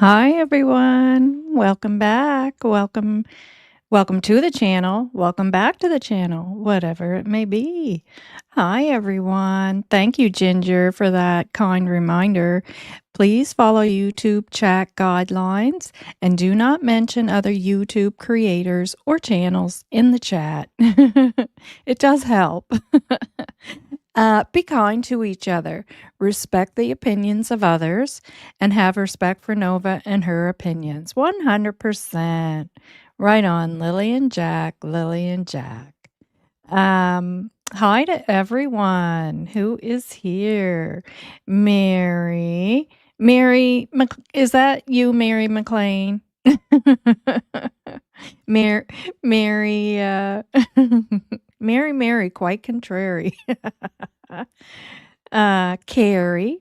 Hi everyone. Welcome back. Welcome to the channel. Welcome back to the channel, whatever it may be. Hi everyone. Thank you Ginger for that kind reminder. Please follow YouTube chat guidelines and do not mention other YouTube creators or channels in the chat. It does help. Be kind to each other, respect the opinions of others, and have respect for Novah and her opinions. 100%. Right on, Lily and Jack, Lily and Jack. Hi to everyone who is here. Mary. Is that you, Mary McLean? Mary, Mary, Mary, quite contrary. Carrie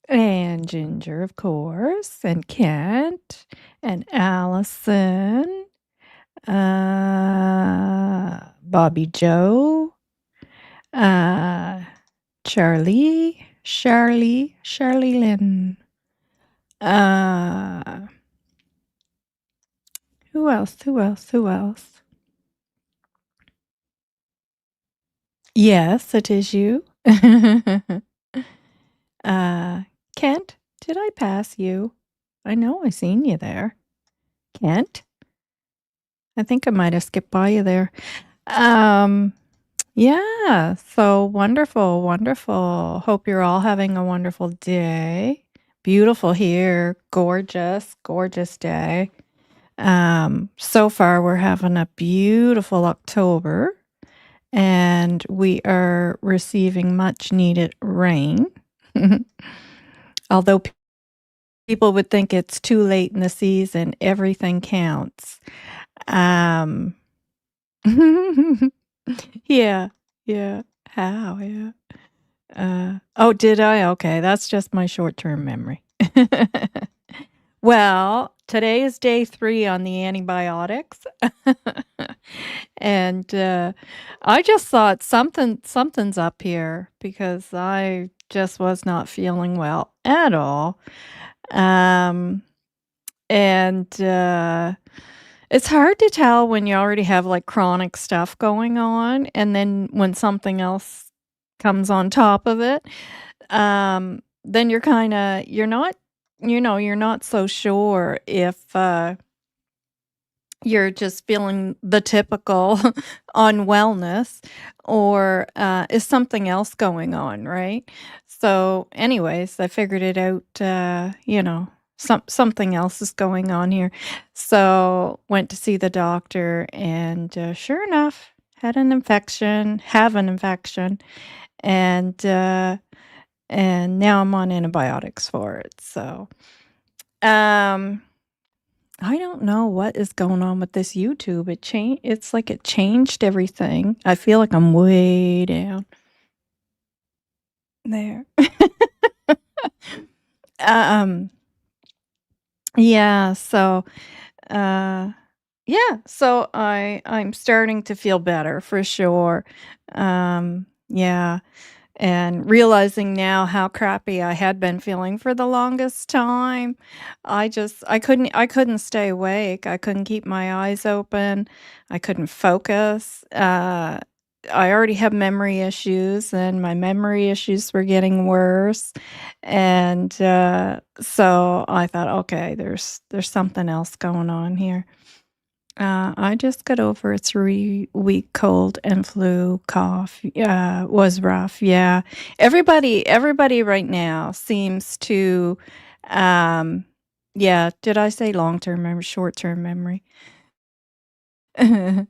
and Ginger, of course, and Kent and Allison, Bobby Joe, Charlie Lynn. Who else? Yes, it is you. Kent, did I pass you? I know I seen you there. Kent? I think I might have skipped by you there. Yeah, so wonderful. Hope you're all having a wonderful day. Beautiful here. Gorgeous day. So far we're having a beautiful October and we are receiving much needed rain. Although people would think it's too late in the season, everything counts. Yeah, yeah. How? Yeah. Oh, did I? Okay, that's just my short-term memory. Well, today is day 3 on the antibiotics. And, I just thought something's up here because I just was not feeling well at all. And, it's hard to tell when you already have, like, chronic stuff going on, and then when something else comes on top of it, then you're not so sure if, you're just feeling the typical unwellness or, is something else going on, right? So, anyways, I figured it out, something else is going on here. So, went to see the doctor and, sure enough, have an infection, and now I'm on antibiotics for it, so, um I don't know what is going on with this YouTube. It's like it changed everything. I feel like I'm way down there. Um, yeah, so, uh, yeah, so I'm starting to feel better for sure. Yeah. And realizing now how crappy I had been feeling for the longest time, I couldn't stay awake. I couldn't keep my eyes open. I couldn't focus. I already have memory issues, and my memory issues were getting worse. And so I thought, okay, there's something else going on here. I just got over a 3-week cold and flu cough. Was rough. Yeah. Everybody right now seems to, yeah, did I say long-term memory, short-term memory? uh,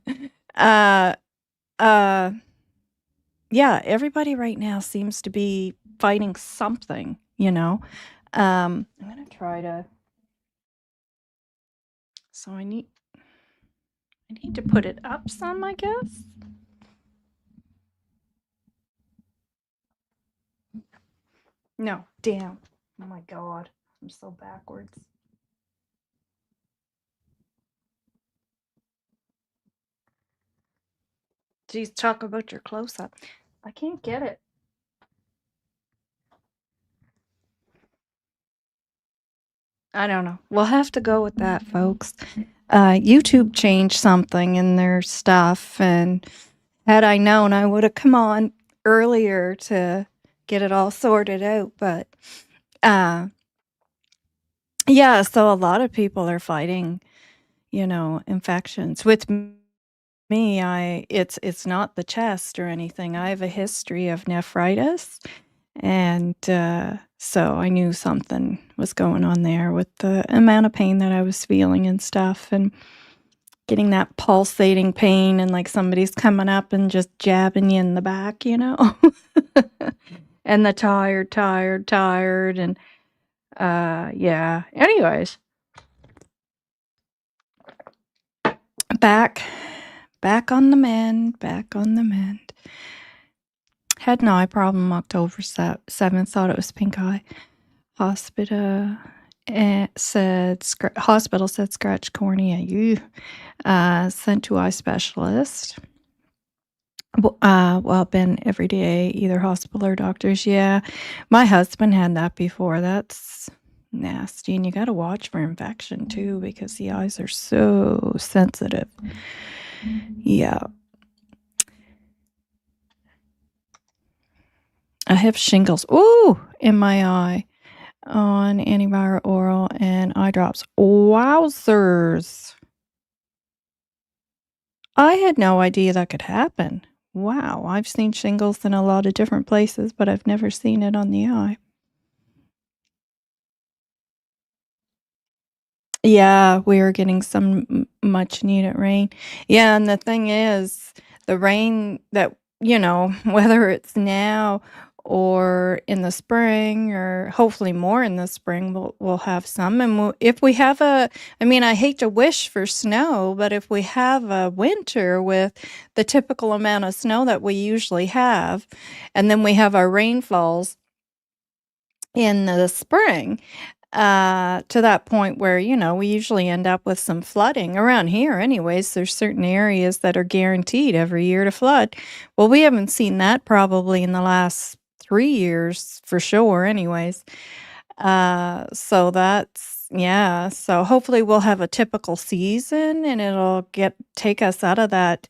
uh, yeah, everybody right now seems to be fighting something. I'm gonna try to, so I need to put it up some, I guess. No, down. Oh my god, I'm so backwards. Geez, talk about your close up. I can't get it. I don't know. We'll have to go with that, folks. YouTube changed something in their stuff, and had I known, I would have come on earlier to get it all sorted out. But uh, yeah, so a lot of people are fighting, infections. With me, it's not the chest or anything. I have a history of nephritis, and so I knew something was going on there with the amount of pain that I was feeling and stuff, and getting that pulsating pain, and like somebody's coming up and just jabbing you in the back. And the tired, and yeah. Anyways, back back on the mend, back on the mend. Had an eye problem October 7th, thought it was pink eye. Hospital said scratch cornea. You sent to eye specialist. Well, been every day, either hospital or doctors. Yeah, my husband had that before. That's nasty, and you got to watch for infection too, because the eyes are so sensitive. Yeah, I have shingles. Ooh, in my eye on antiviral oral and eye drops. Wowzers! I had no idea that could happen. Wow, I've seen shingles in a lot of different places, but I've never seen it on the eye. Yeah, we are getting some much needed rain. Yeah, and the thing is, the rain that, whether it's now or in the spring, or hopefully more in the spring, we'll have some. And if we have I mean, I hate to wish for snow, but if we have a winter with the typical amount of snow that we usually have, and then we have our rainfalls in the spring, to that point where, we usually end up with some flooding around here anyways. There's certain areas that are guaranteed every year to flood. Well, we haven't seen that probably in the last 3 years for sure anyways. So that's, yeah, so hopefully we'll have a typical season, and it'll take us out of that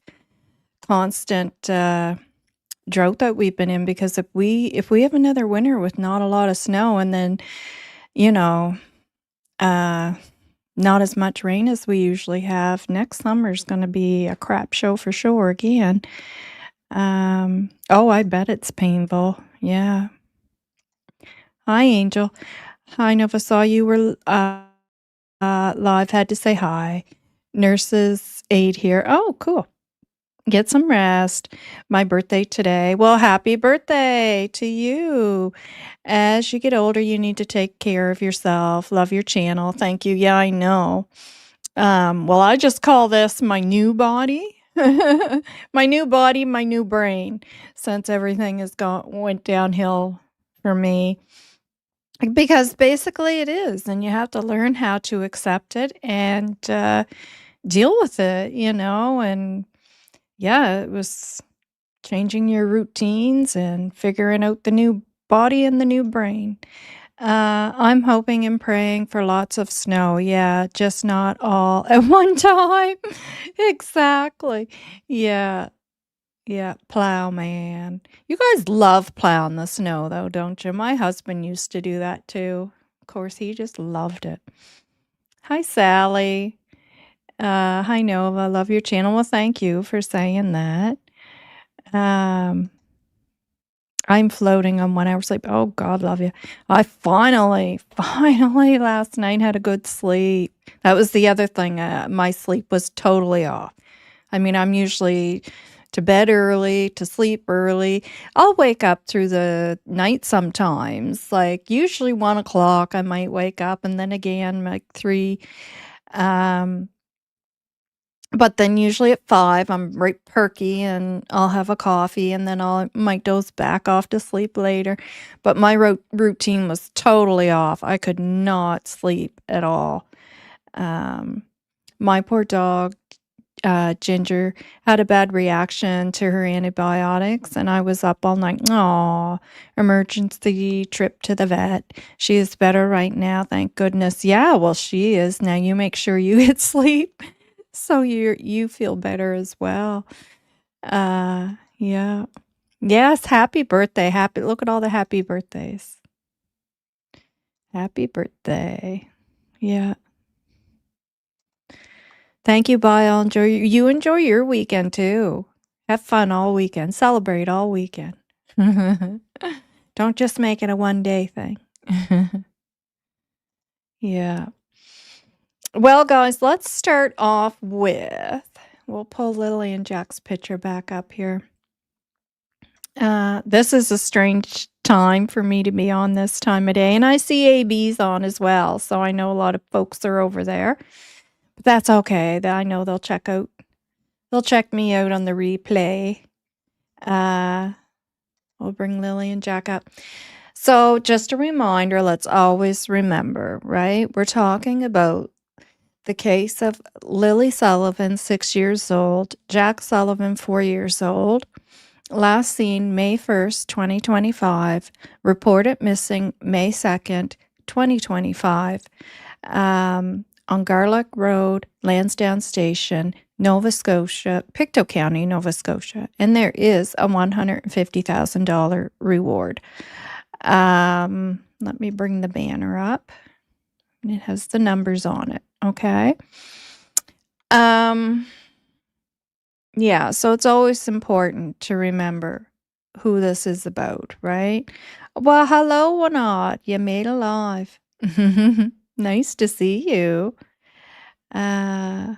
constant drought that we've been in, because if we have another winter with not a lot of snow, and then, you know, not as much rain as we usually have, next summer's gonna be a crap show for sure again. Oh, I bet it's painful. Yeah. Hi, Angel. Hi, Nova. Saw you were live. Had to say hi. Nurses aide here. Oh, cool. Get some rest. My birthday today. Well, happy birthday to you. As you get older, you need to take care of yourself. Love your channel. Thank you. Yeah, I know. Well, I just call this my new body. My new body, my new brain, since everything went downhill for me. Because basically it is, and you have to learn how to accept it and deal with it, and yeah, it was changing your routines and figuring out the new body and the new brain. I'm hoping and praying for lots of snow. Yeah, just not all at one time. Exactly. Yeah. Yeah. Plow, man. You guys love plowing the snow, though, don't you? My husband used to do that too. Of course, he just loved it. Hi, Sally. Hi, Nova. Love your channel. Well, thank you for saying that. I'm floating on 1 hour sleep. Oh, God love you. I finally last night had a good sleep. That was the other thing. My sleep was totally off. I mean, I'm usually to bed early, to sleep early. I'll wake up through the night sometimes. Like usually 1 o'clock, I might wake up, and then again like 3. But then usually at 5, I'm right perky, and I'll have a coffee, and then I might doze back off to sleep later. But my routine was totally off. I could not sleep at all. My poor dog Ginger had a bad reaction to her antibiotics, and I was up all night. Aw, emergency trip to the vet. She is better right now, thank goodness. Yeah, well, she is. Now you make sure you get sleep so you feel better as well. Yeah. Yes, happy birthday. Happy look at all the happy birthdays. Happy birthday. Yeah. Thank you, bye. I'll enjoy you enjoy your weekend too. Have fun all weekend. Celebrate all weekend. Don't just make it a one-day thing. Yeah. Well, guys, let's start off with we'll pull Lily and Jack's picture back up here. This is a strange time for me to be on this time of day, and I see AB's on as well, so I know a lot of folks are over there. But that's okay. I know they'll check me out on the replay. We'll bring Lily and Jack up. So just a reminder, let's always remember, right? We're talking about the case of Lily Sullivan, 6 years old, Jack Sullivan, 4 years old. Last seen May 1st, 2025. Reported missing May 2nd, 2025. On Garlick Road, Lansdowne Station, Nova Scotia, Pictou County, Nova Scotia. And there is a $150,000 reward. Let me bring the banner up. It has the numbers on it. Okay. Yeah, so it's always important to remember who this is about, right? Well, hello, Wanot. You made it alive. Nice to see you. Yeah.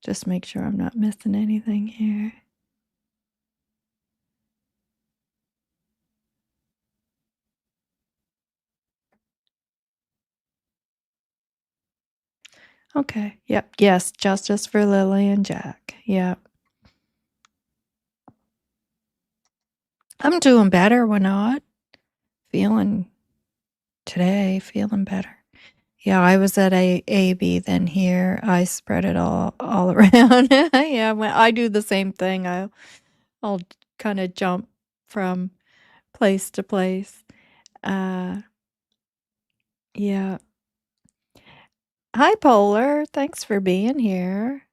Just make sure I'm not missing anything here. Okay. Yep. Yes. Justice for Lily and Jack. Yep. I'm doing better, Wanot. Feeling better. Yeah, I was at AB, then here. I spread it all around. Yeah, when I do the same thing. I'll kind of jump from place to place. Yeah. Hi, Polar. Thanks for being here.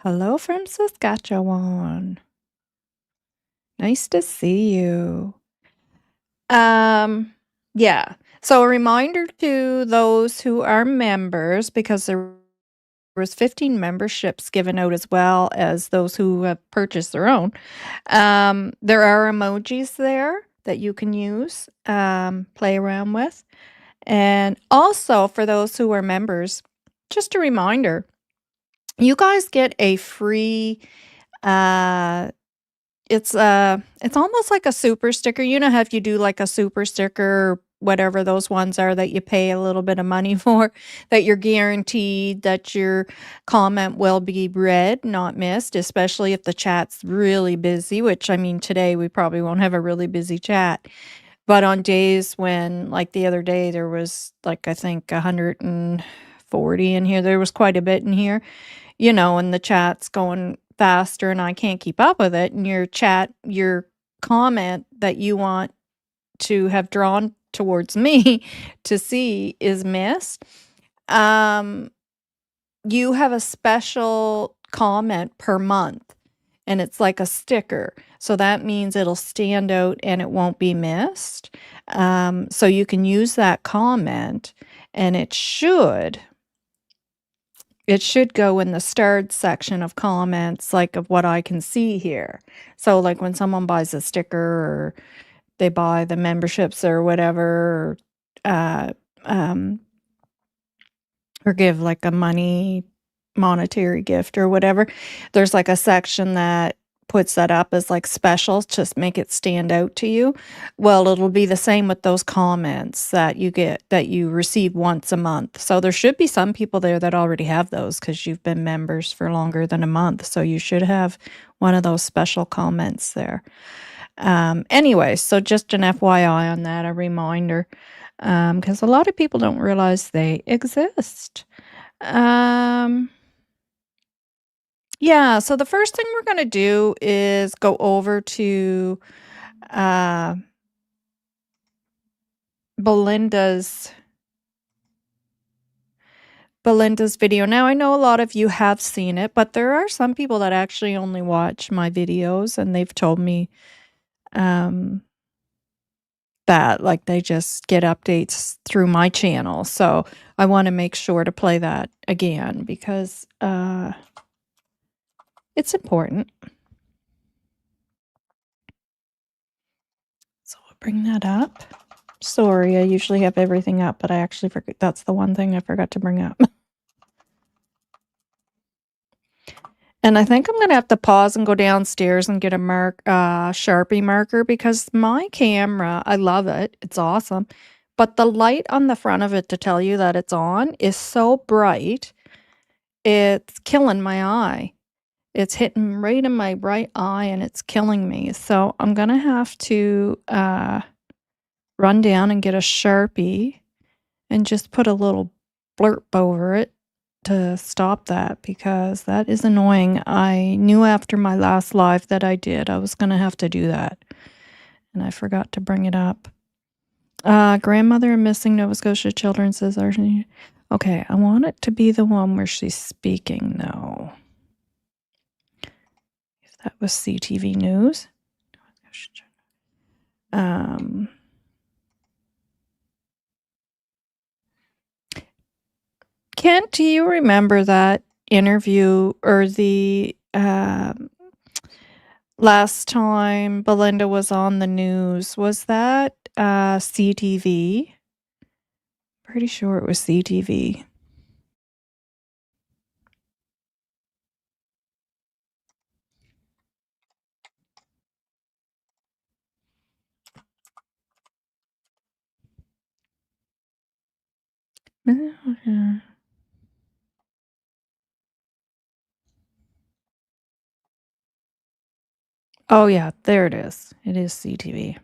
Hello from Saskatchewan. Nice to see you. Yeah. So a reminder to those who are members, because there was 15 memberships given out as well as those who have purchased their own. There are emojis there that you can use, play around with. And also for those who are members, just a reminder, you guys get a free, it's almost like a super sticker. You know how if you do like a super sticker, whatever those ones are that you pay a little bit of money for, that you're guaranteed that your comment will be read, not missed, especially if the chat's really busy, which I mean, today we probably won't have a really busy chat. But on days when, like the other day, there was like, I think 140 in here, there was quite a bit in here, and the chat's going faster and I can't keep up with it. And your comment that you want to have drawn towards me to see is missed. You have a special comment per month and it's like a sticker. So that means it'll stand out and it won't be missed. So you can use that comment and it should go in the starred section of comments, like of what I can see here. So like when someone buys a sticker or they buy the memberships or whatever, or give like a monetary gift or whatever, there's like a section that puts that up as like specials, just make it stand out to you. Well, it'll be the same with those comments that you receive once a month. So there should be some people there that already have those because you've been members for longer than a month. So you should have one of those special comments there. Anyway, so just an FYI on that, a reminder, because a lot of people don't realize they exist. Yeah, so the first thing we're gonna do is go over to, uh, Belynda's Belynda's video. Now, I know a lot of you have seen it, but there are some people that actually only watch my videos, and they've told me, um, that, like, they just get updates through my channel, so I wanna make sure to play that again because, it's important. So I'll bring that up. Sorry, I usually have everything up, but I actually forgot that's the one thing I forgot to bring up. And I think I'm gonna have to pause and go downstairs and get a Sharpie marker because my camera, I love it, it's awesome, but the light on the front of it to tell you that it's on is so bright, it's killing my eye. It's hitting right in my right eye and it's killing me. So I'm gonna have to run down and get a Sharpie and just put a little blurb over it to stop that because that is annoying. I knew after my last live that I did I was gonna have to do that, and I forgot to bring it up. Grandmother and missing Nova Scotia children says Argentina. Okay, I want it to be the one where she's speaking though. If that was CTV News. Kent, do you remember that interview or the last time Belynda was on the news? Was that CTV? Pretty sure it was CTV. Oh, yeah, there it is. It is CTV.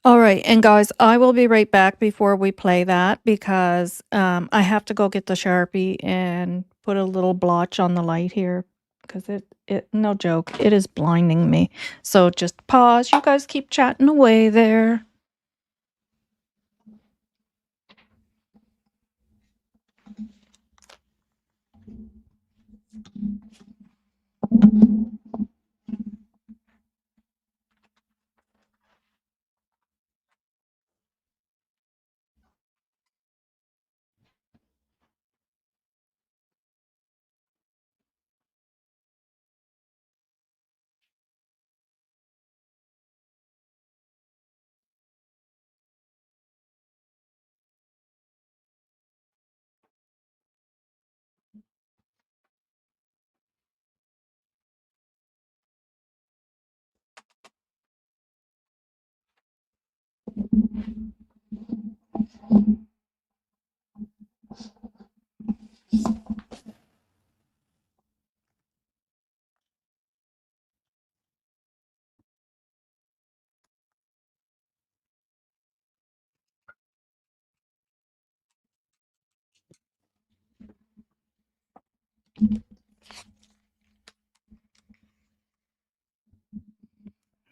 All right, and guys, I will be right back before we play that because I have to go get the Sharpie and put a little blotch on the light here because it no joke, it is blinding me. So just pause. You guys keep chatting away there.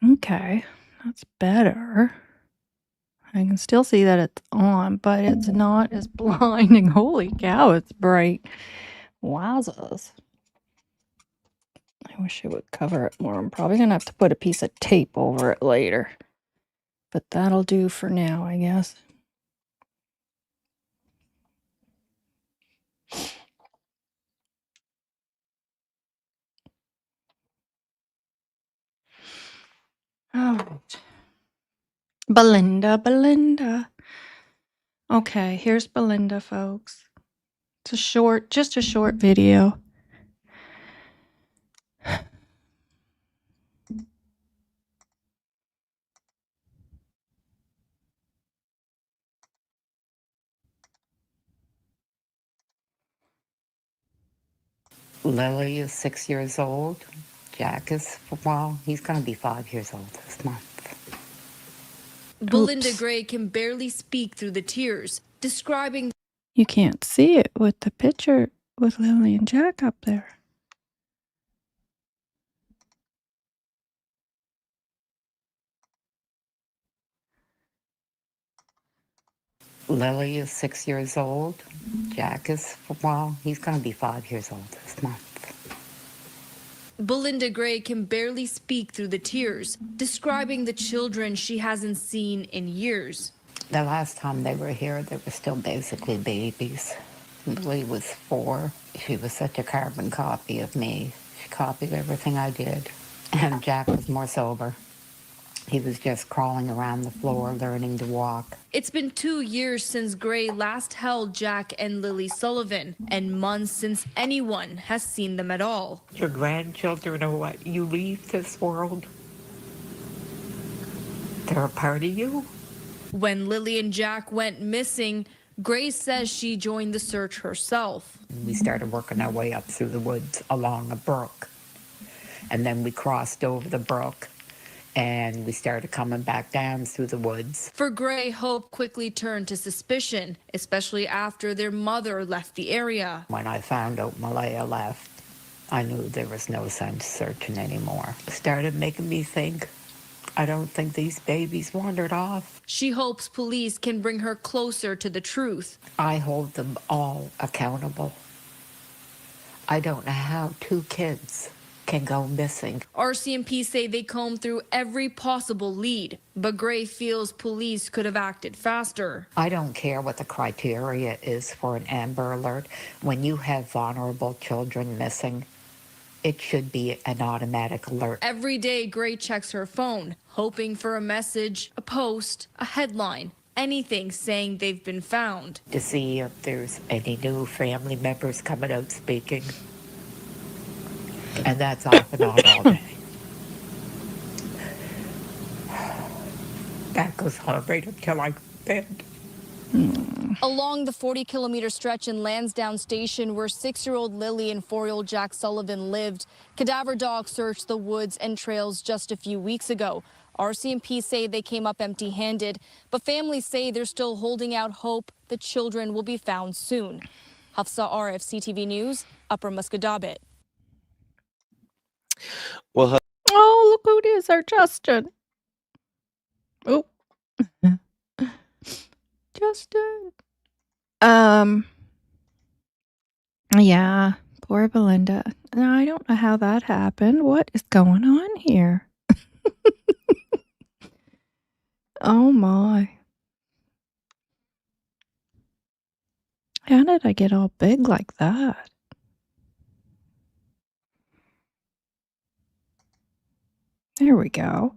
Okay, that's better. I can still see that it's on, but it's not as blinding. Holy cow, it's bright. Wowzers. I wish it would cover it more. I'm probably going to have to put a piece of tape over it later. But that'll do for now, I guess. All right. Belynda. Okay, here's Belynda, folks. It's just a short video. Lily is 6 years old. Jack is, well, he's going to be 5 years old this month. Belynda Gray can barely speak through the tears, describing. You can't see it with the picture with Lily and Jack up there. Lily is 6 years old. Jack is, well, he's going to be 5 years old this month. Belynda Gray can barely speak through the tears, describing the children she hasn't seen in years. The last time they were here, they were still basically babies. Lily was 4. She was such a carbon copy of me. She copied everything I did. And Jack was more sober. He was just crawling around the floor, learning to walk. It's been 2 years since Gray last held Jack and Lily Sullivan, and months since anyone has seen them at all. Your grandchildren are what you leave this world. They're a part of you. When Lily and Jack went missing, Gray says she joined the search herself. We started working our way up through the woods along a brook. And then we crossed over the brook and we started coming back down through the woods. For Gray, hope quickly turned to suspicion, especially after their mother left the area. When I found out Malaya left, I knew there was no sense searching anymore. It started making me think, I don't think these babies wandered off. She hopes police can bring her closer to the truth. I hold them all accountable. I don't know how 2 kids can go missing. RCMP say they combed through every possible lead, but Gray feels police could have acted faster. I don't care what the criteria is for an Amber Alert. When you have vulnerable children missing, it should be an automatic alert. Every day, Gray checks her phone, hoping for a message, a post, a headline, anything saying they've been found. To see if there's any new family members coming out speaking. And that's off and on all day. That goes on right until I go to bed. Along the 40-kilometer stretch in Lansdowne Station where 6-year-old Lily and 4-year-old Jack Sullivan lived, cadaver dogs searched the woods and trails just a few weeks ago. RCMP say they came up empty-handed, but families say they're still holding out hope the children will be found soon. Hafsa Arif, CTV News, Upper Musquodoboit. Well, Oh, look who it is, our Justin. Oh. Justin. Yeah, poor Belynda. Now, I don't know how that happened. What is going on here? Oh my. How did I get all big like that? There we go.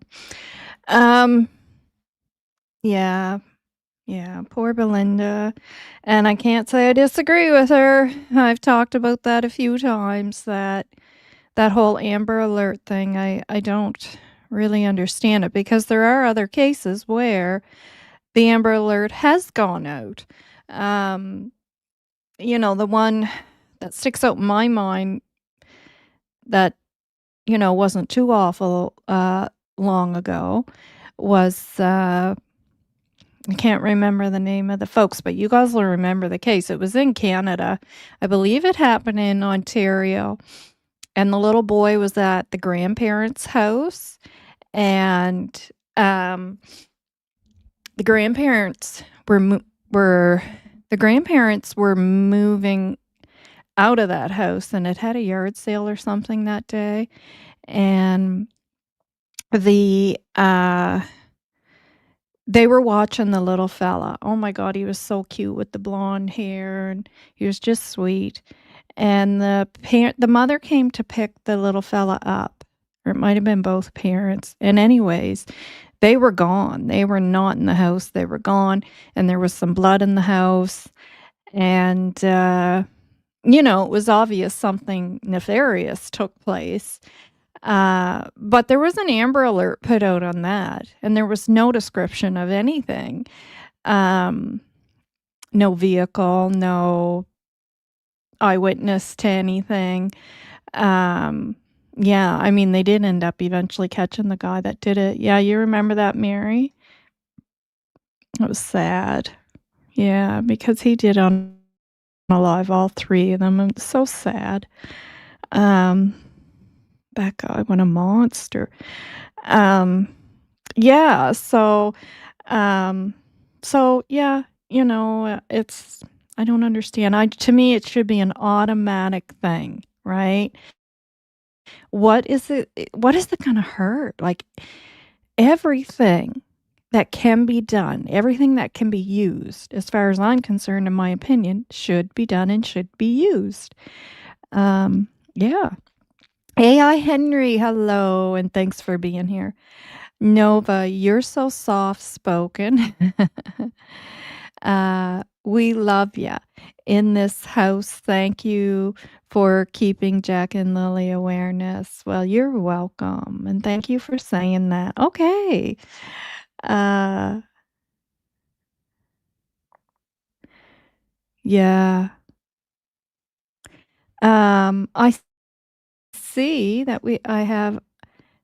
Yeah, poor Belynda. And I can't say I disagree with her. I've talked about that a few times, that whole Amber Alert thing. I don't really understand it, because there are other cases where the Amber Alert has gone out. The one that sticks out in my mind that, wasn't too awful long ago was, I can't remember the name of the folks, but you guys will remember the case. It was in Canada. I believe it happened in Ontario. And the little boy was at the grandparents' house, and the grandparents were moving out of that house, and it had a yard sale or something that day, and they were watching the little fella. Oh my God, he was so cute with the blonde hair, and he was just sweet. And the mother came to pick the little fella up, or it might have been both parents. And anyways, they were gone. They were not in the house. They were gone, and there was some blood in the house. And it was obvious something nefarious took place. But there was an Amber Alert put out on that, and there was no description of anything. No vehicle, no eyewitness to anything. Yeah, I mean, they did end up eventually catching the guy that did it. Yeah, you remember that, Mary? It was sad. Yeah, because he did unalive all 3 of them. It's so sad. That guy, what a monster. Yeah, yeah, it's I don't understand. To me, it should be an automatic thing, right? What is it gonna hurt? Like, everything that can be done, everything that can be used, as far as I'm concerned, in my opinion, should be done and should be used. Yeah. AI Henry, hello, and thanks for being here. Novah, you're so soft-spoken. We love ya in this house. Thank you for keeping Jack and Lily awareness. Well, you're welcome, and thank you for saying that. Okay. Uh, yeah. I see that I have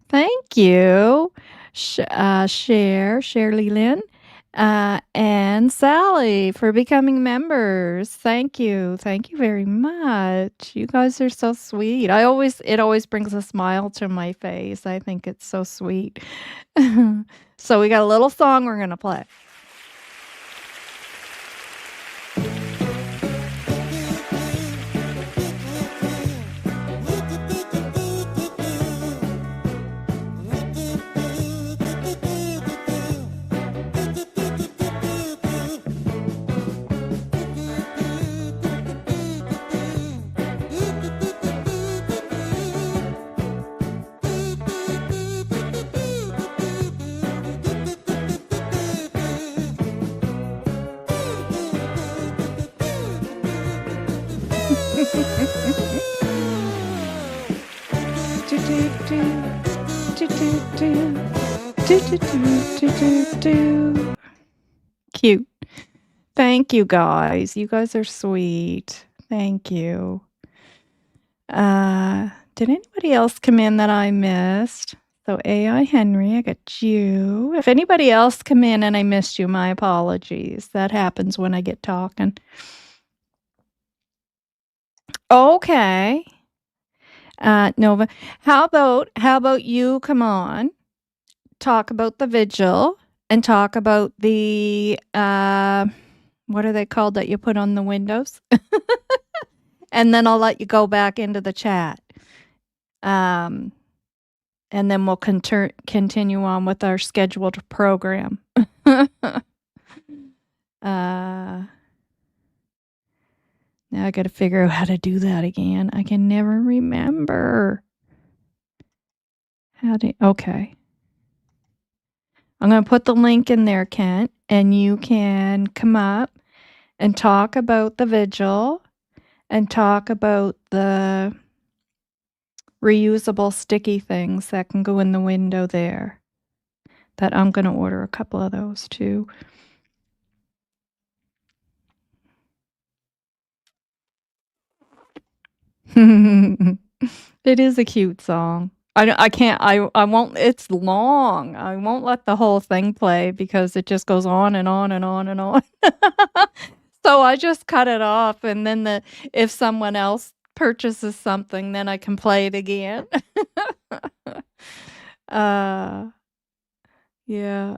thank you, Shirley Lynn, and Sally for becoming members. Thank you. Thank you very much. You guys are so sweet. It always brings a smile to my face. I think it's so sweet. So we got a little song we're gonna play. Cute. Thank you, guys. You guys are sweet. Thank you. Did anybody else come in that I missed? So AI Henry, I got you. If anybody else come in and I missed you, my apologies. That happens when I get talking. Okay. Novah, how about you come on, talk about the vigil, and talk about the what are they called that you put on the windows? And then I'll let you go back into the chat. And then we'll continue on with our scheduled program. Now I gotta figure out how to do that again. I can never remember. Okay. I'm gonna put the link in there, Kent, and you can come up and talk about the vigil and talk about the reusable sticky things that can go in the window there. That I'm gonna order a couple of those too. It is a cute song. I can't I won't it's long. I won't let the whole thing play because it just goes on and on and on and on. So I just cut it off, and then if someone else purchases something, then I can play it again. Yeah.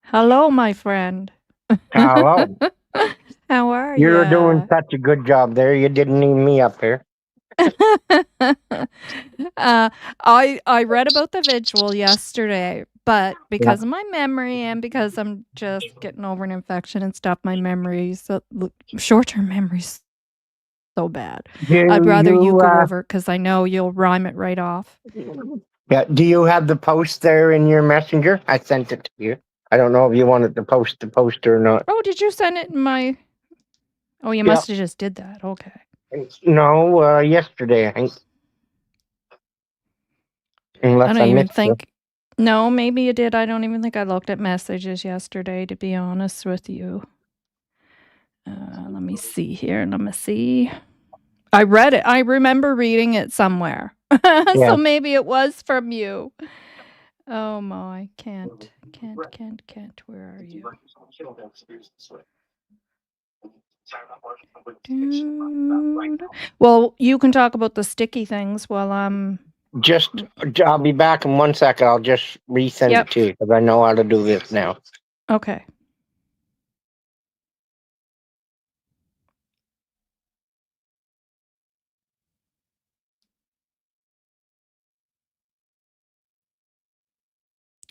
Hello, my friend. Hello. How are You're doing ya? such a good job there. You didn't need me up here. I read about the vigil yesterday, but Yeah. because of my memory and because I'm just getting over an infection and stuff, my memory's short-term memory's so bad. I'd Do rather you you go over it because I know you'll rhyme it right off. yeah, do you have the post there in your messenger? I sent it to you. I don't know if you wanted to post the post or not. Oh, did you send it in my Oh, you Yeah. must have just did that. Okay. No, yesterday, I think. I Unless don't I even missed you. think No, maybe you did. I don't even think I looked at messages yesterday, to be honest with you. Let me see here. Let me see. I read it. I remember reading it somewhere. Yeah. So maybe it was from you. Oh my, can't. Where are you? Well, you can talk about the sticky things while I'm. I'll be back in 1 second. I'll just resend Yep. it to you because I know how to do this now. Okay.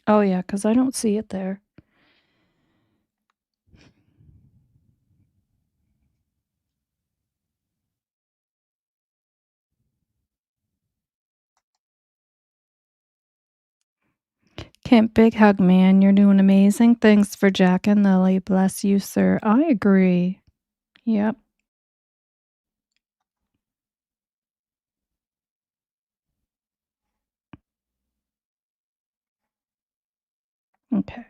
Oh yeah, because I don't see it there. Kent, big hug, man. You're doing amazing. Thanks for Jack and Lily. Bless you, sir. I agree. Yep. Okay.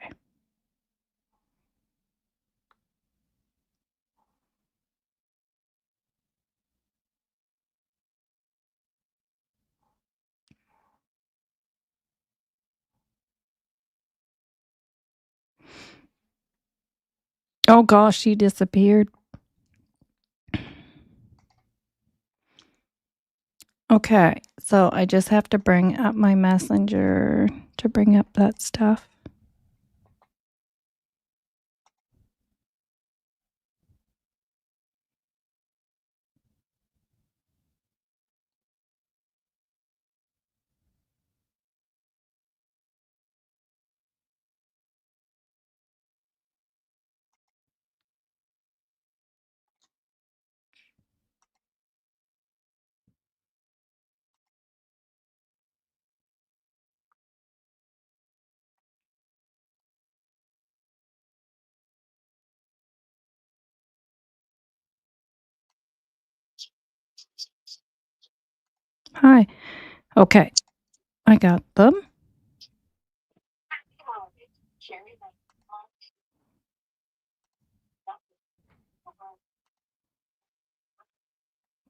Oh gosh, she disappeared. Okay, so I just have to bring up my messenger to bring up that stuff. Hi. Okay, I got them.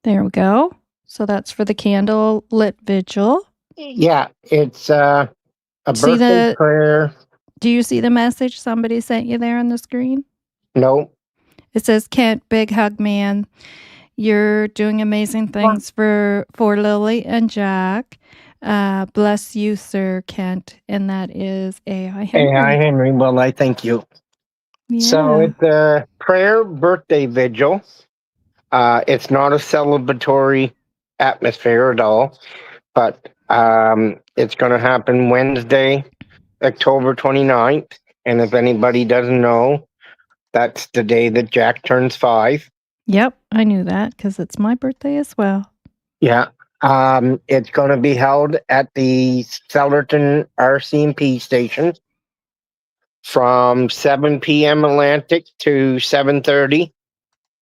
There we go. So that's for the candle lit vigil. Yeah, it's a See birthday prayer. Do you see the message somebody sent you there on the screen? No. It says, Kent, big hug, man. You're doing amazing things for Lily and Jack. Bless you, Sir Kent. And that is A.I. Henry. Hey, hi, Henry. Well, I thank you. So Yeah. it's a prayer birthday vigil. It's not a celebratory atmosphere at all, but it's going to happen Wednesday, October 29th. And if anybody doesn't know, that's the day that Jack turns 5. Yep, I knew that because it's my birthday as well. Yeah. It's going to be held at the Sellerton RCMP station from 7 p.m. Atlantic to 7:30.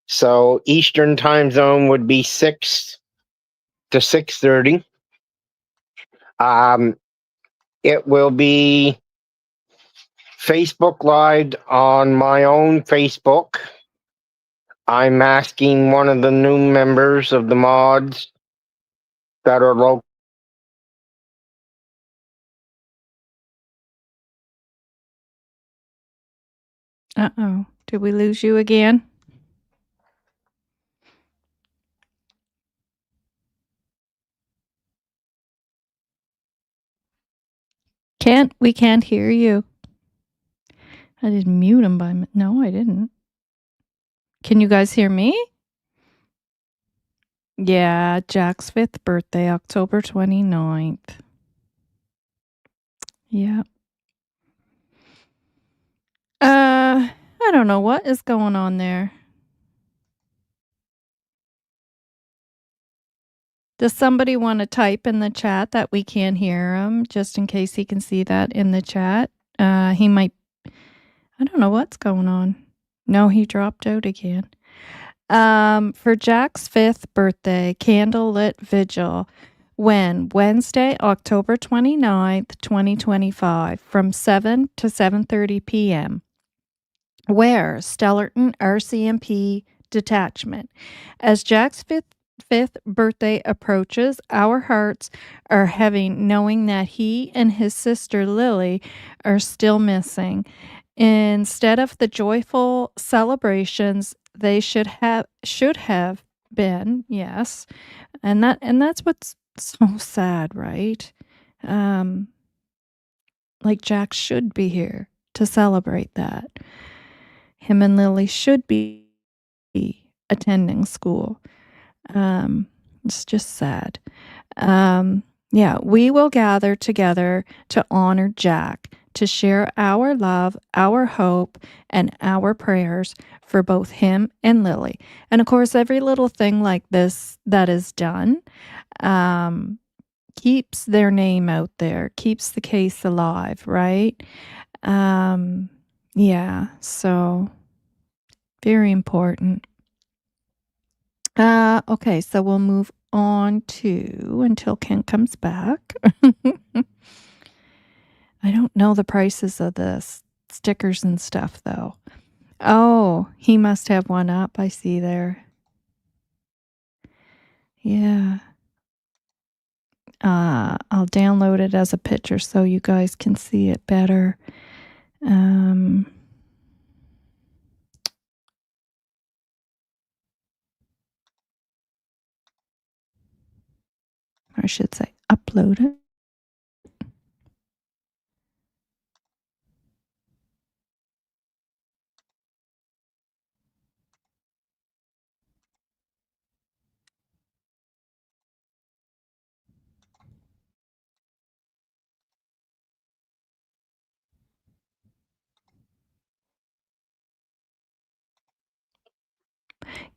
So Eastern time zone would be 6 to 6:30. It will be Facebook Live on my own Facebook. I'm asking one of the new members of the mods that are local. Uh-oh. Did we lose you again? We can't hear you. I didn't mute him no, I didn't. Can you guys hear me? Yeah, Jack's 5th birthday, October 29th. Yeah. I don't know what is going on there. Does somebody want to type in the chat that we can't hear him, just in case he can see that in the chat? He might. I don't know what's going on. No, he dropped out again. For Jack's 5th birthday, candlelit vigil. When? Wednesday, October 29th, 2025, from 7 to 7:30 p.m. Where? Stellarton RCMP Detachment. As Jack's fifth birthday approaches, our hearts are heavy knowing that he and his sister Lily are still missing. Instead of the joyful celebrations they should have been, yes. And that's what's so sad, right? Um like Jack should be here to celebrate that. Him and Lily should be attending school. It's just sad. Yeah, we will gather together to honor Jack, to share our love, our hope, and our prayers for both him and Lily. And of course, every little thing like this that is done um, keeps their name out there, keeps the case alive, right? Um, yeah, so very important. Okay, so we'll move on to until Ken comes back. I don't know the prices of the stickers and stuff though. Oh, he must have one up. I see there. Yeah. I'll download it as a picture so you guys can see it better. I should say upload it.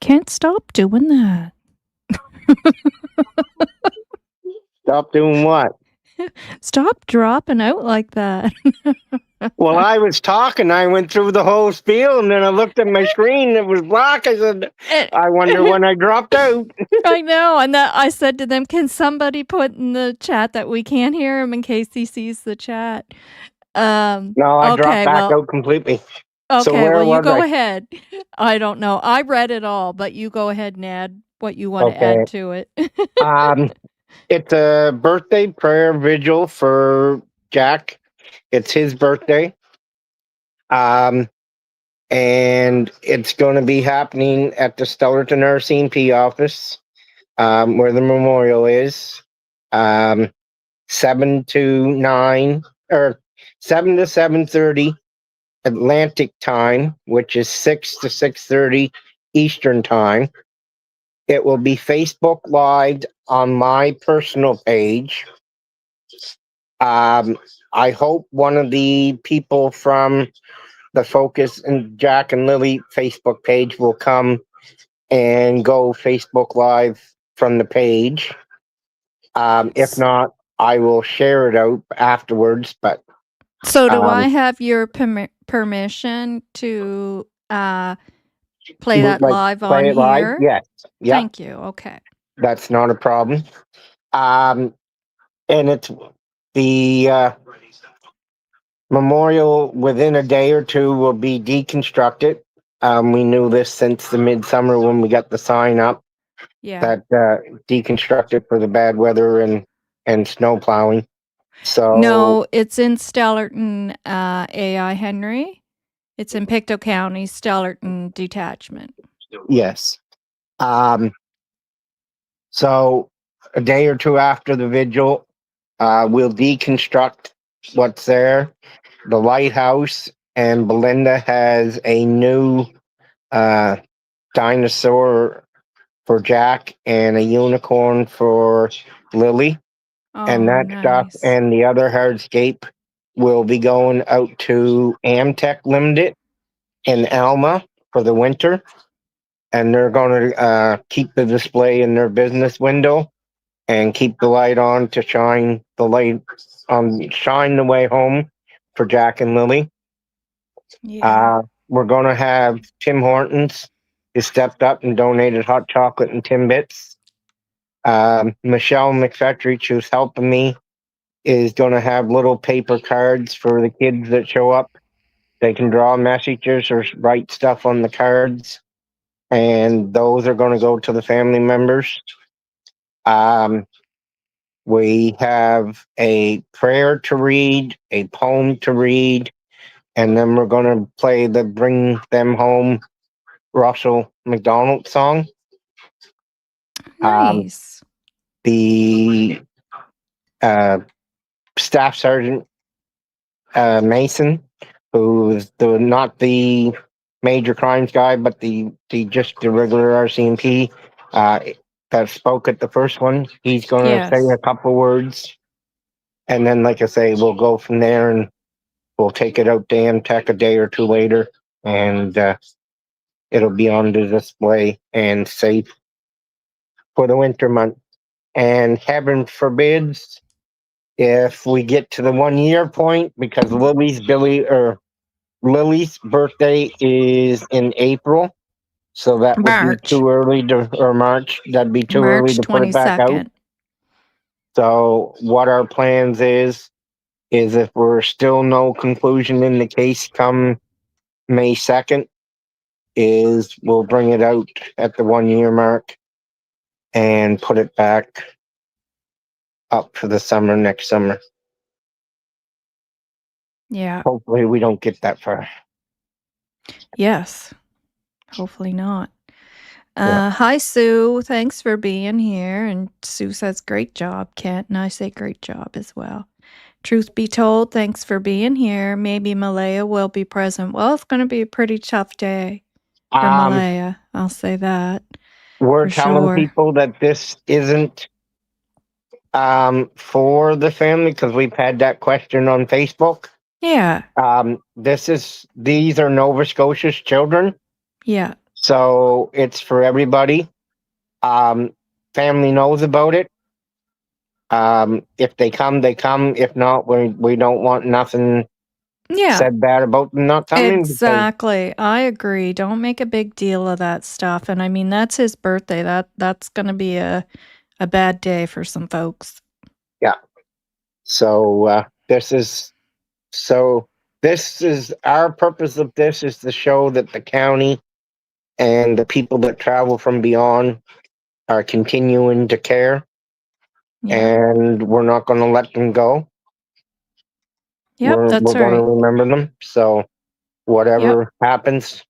Can't stop doing that. Stop doing what? Stop dropping out like that. Well, I was talking. I went through the whole spiel, and then I looked at my screen. It was black. I said, "I wonder when I dropped out." I know, and that I said to them, "Can somebody put in the chat that we can't hear him in case he sees the chat?" No, I dropped Okay, back well, out completely. So okay, where well, you was go I? ahead. I don't know. I read it all, but you go ahead and add what you want to Okay. add to it. It's a birthday prayer vigil for Jack. It's his birthday. And it's going to be happening at the Stellarton RCMP office, where the memorial is. 7 to 9 or 7 to 7:30 Atlantic time, which is 6 to 6:30 Eastern time. It will be Facebook Live on my personal page. I hope one of the people from the Focus and Jack and Lily Facebook page will come and go Facebook Live from the page. If not, I will share it out afterwards. But So, do I um, have your permission to play that like live on play it live. here? Yes, yeah, Thank you. Okay. that's not a problem. Um, and it's the memorial within a day or two will be deconstructed. We knew this since the midsummer when we got the sign up Yeah. that deconstructed for the bad weather and snow plowing. So No, it's in Stellarton, AI Henry. It's in Pictou County, Stellarton Detachment. yes. Um, so a day or two after the vigil, we'll deconstruct what's there. The lighthouse and Belynda has a new dinosaur for Jack and a unicorn for Lily. And Oh, that stuff nice. and the other hardscape will be going out to Amtech Limited in Alma for the winter. And they're going to keep the display in their business window and keep the light on to shine the light shine the way home for Jack and Lily. Yeah. We're going to have Tim Hortons, who stepped up and donated hot chocolate and Timbits. Michelle McFetridge, who's helping me, is going to have little paper cards for the kids that show up They can draw messages or write stuff on the cards, and those are going to go to the family members. Um, we have a prayer to read, a poem to read, and then we're going to play the Bring Them Home Russell McDonald song. Nice. The staff sergeant Mason, who's not the major crimes guy, but the just the regular RCMP that spoke at the first one. He's going to say Yes. a couple words, and then, like I say, we'll go from there, and we'll take it out to Amtech a day or two later, and it'll be on the display and safe for the winter month. And heaven forbids if we get to the 1 year point, because Lily's birthday is in April, so that would be March. too early to, or March, that'd be too early March to put it back out. 22nd. So what our plans is if we're still no conclusion in the case come May 2nd, is we'll bring it out at the 1 year mark and put it back up for the summer next summer. Yeah. Hopefully we don't get that far. Yes. Hopefully not. Yeah. Hi, Sue. Thanks for being here. And Sue says, great job, Kent. And I say, great job as well. Truth be told, thanks for being here. Maybe Malaya will be present. Well, it's going to be a pretty tough day for Malaya. I'll say that. We're for telling sure. people that this isn't for the family, because we've had that question on Facebook. Yeah. These are Nova Scotia's children, Yeah. so it's for everybody. Family knows about it. If they come, they come. If not, we don't want nothing Yeah. said bad about them not coming. Exactly. I agree. Don't make a big deal of that stuff. And I mean, that's his birthday. That's going to be a bad day for some folks. Yeah. So this is our purpose of this is to show that the county and the people that travel from beyond are continuing to care, Yeah. and we're not going to let them go. Yep, We're that's going to right. remember them. So whatever happens,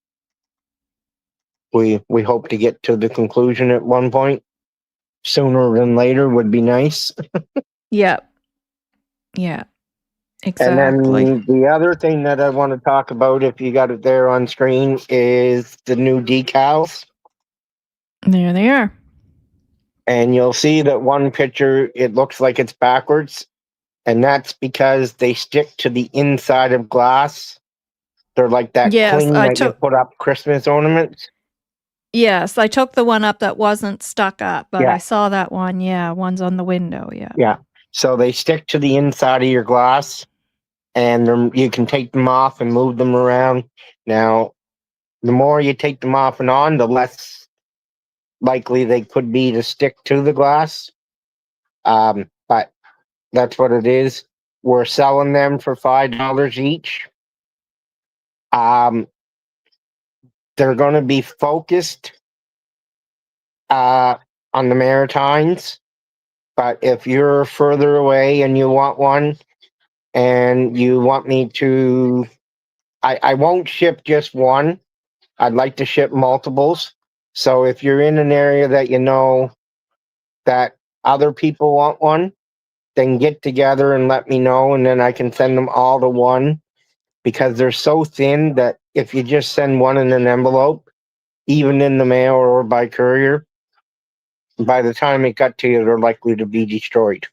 we hope to get to the conclusion at one point. Sooner than later would be nice. Yep. Yeah. And Exactly. then the other thing that I want to talk about, if you got it there on screen, is the new decals. There they are. And you'll see that one picture, it looks like it's backwards. And that's because they stick to the inside of glass. They're like that Yes, cling that you put up Christmas ornaments. Yes, I took the one up that wasn't stuck up, but Yeah. I saw that one. Yeah, one's on the window. Yeah. Yeah. So they stick to the inside of your glass, and you can take them off and move them around. Now, the more you take them off and on, the less likely they could be to stick to the glass. But that's what it is. We're selling them for $5 each. They're going to be focused on the Maritimes, but if you're further away and you want one, and you want me to, I won't ship just one. I'd like to ship multiples. So if you're in an area that you know that other people want one, then get together and let me know, and then I can send them all to one, because they're so thin that if you just send one in an envelope, even in the mail or by courier, by the time it got to you, they're likely to be destroyed.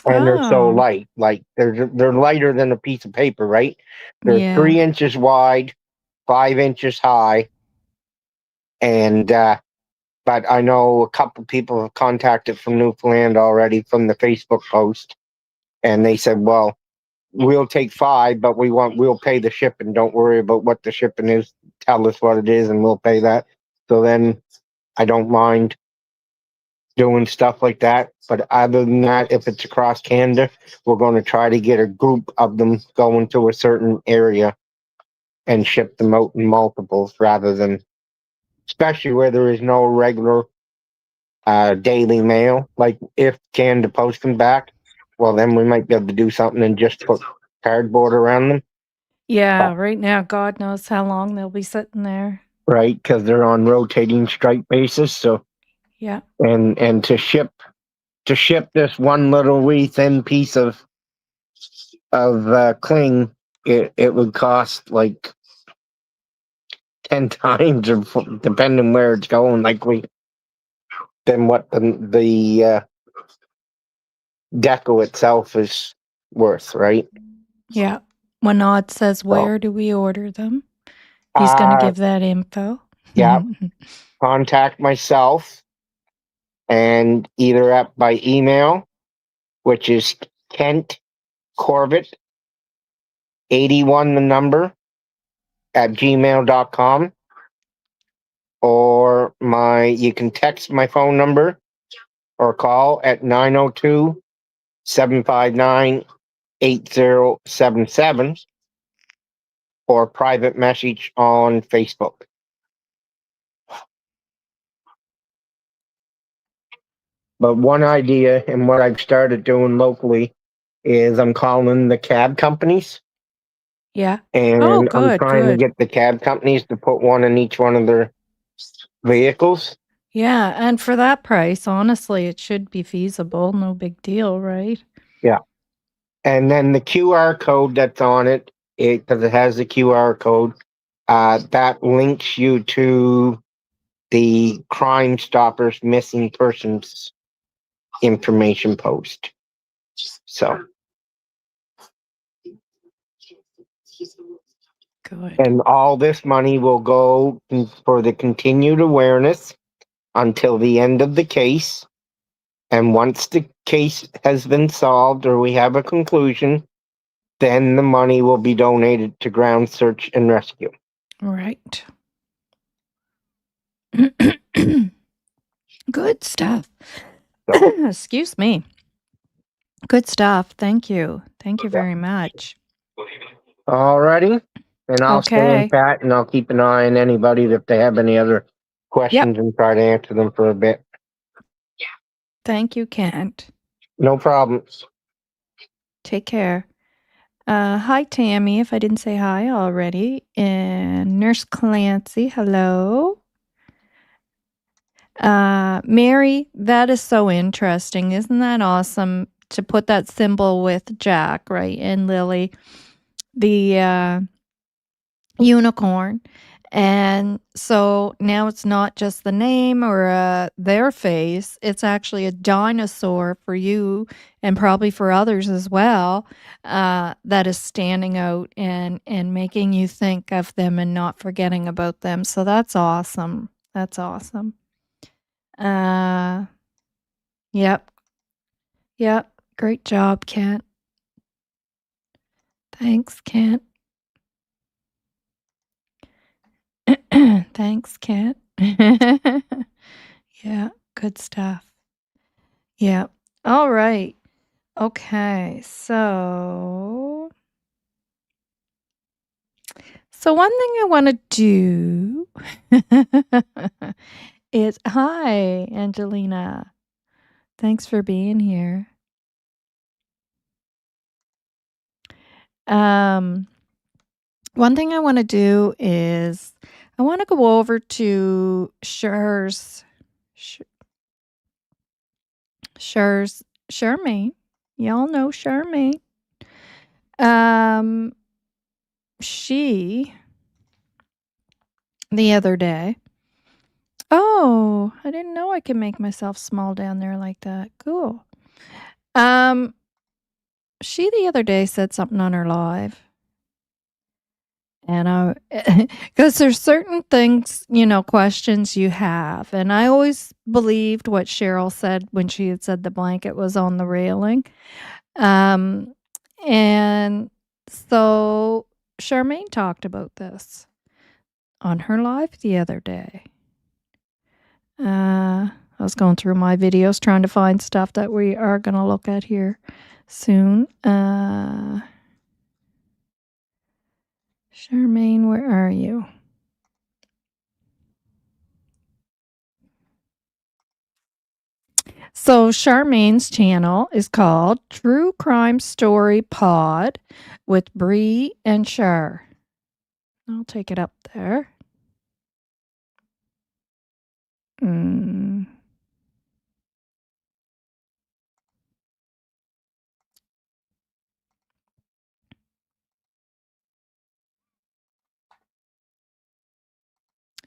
And they're so light, like they're lighter than a piece of paper, right? They're Yeah. 3 inches wide, 5 inches high, and but I know a couple people have contacted from Newfoundland already from the Facebook post, and they said, "Well, we'll take 5, but we'll pay the shipping. Don't worry about what the shipping is. Tell us what it is, and we'll pay that." So then I don't mind doing stuff like that. But other than that, if it's across Canada, we're going to try to get a group of them going to a certain area and ship them out in multiples rather than, especially where there is no regular daily mail. Like if Canada post them back, well, then we might be able to do something and just put cardboard around them. Yeah, right now, God knows how long they'll be sitting there. Right, because they're on rotating strike basis. So Yeah. and to ship this one little wee thin piece of cling, it would cost like 10 times, or depending where it's going, than what the deco itself is worth, right? Yeah. When Odd says, So, where do we order them? He's going to give that info. yeah, contact myself and either up by email, which is Kent Corbett 81 the number at gmail.com, or you can text my phone number or call at 902-759-8077, or private message on Facebook. But one idea and what I've started doing locally is I'm calling the cab companies, Yeah. and Oh, I'm good, trying to good. get the cab companies to put one in each one of their vehicles. Yeah, and for that price, honestly, it should be feasible. No big deal, right? Yeah. And then the QR code that's on it, because it has the QR code, that links you to the Crime Stoppers missing persons information post. So, Good. and all this money will go for the continued awareness until the end of the case. And once the case has been solved or we have a conclusion, then the money will be donated to ground search and rescue. Right. Good stuff. So, Excuse me. Good stuff. Thank you. Thank you very much. alrighty. And I'll stay in Okay. chat and I'll keep an eye on anybody if they have any other questions Yep. and try to answer them for a bit. Thank you, Kent. No problem. Take care. Hi, Tammy, if I didn't say hi already. And Nurse Clancy, hello. Mary, that is so interesting. Isn't that awesome to put that symbol with Jack, right? And Lily, the unicorn. And so now it's not just the name or their face, it's actually a dinosaur for you and probably for others as well, that is standing out and making you think of them and not forgetting about them. So that's awesome. That's awesome. Uh, yep. Yep. Great job, Kent. Thanks, Kent. Thanks, Kent. Yeah, good stuff. Yeah. All right. Okay. So one thing I want to do is hi, Angelina. Thanks for being here. One thing I want to do is I want to go over to Charmaine. Y'all know Charmaine. She the other day. Oh, I didn't know I could make myself small down there like that. Cool. She the other day said something on her live. And because there's certain things, questions you have. And I always believed what Cheryl said when she had said the blanket was on the railing. And so Charmaine talked about this on her live the other day. I was going through my videos trying to find stuff that we are going to look at here soon. Charmaine, where are you? So Charmaine's channel is called True Crime Story Pod with Bree and Shar. I'll take it up there.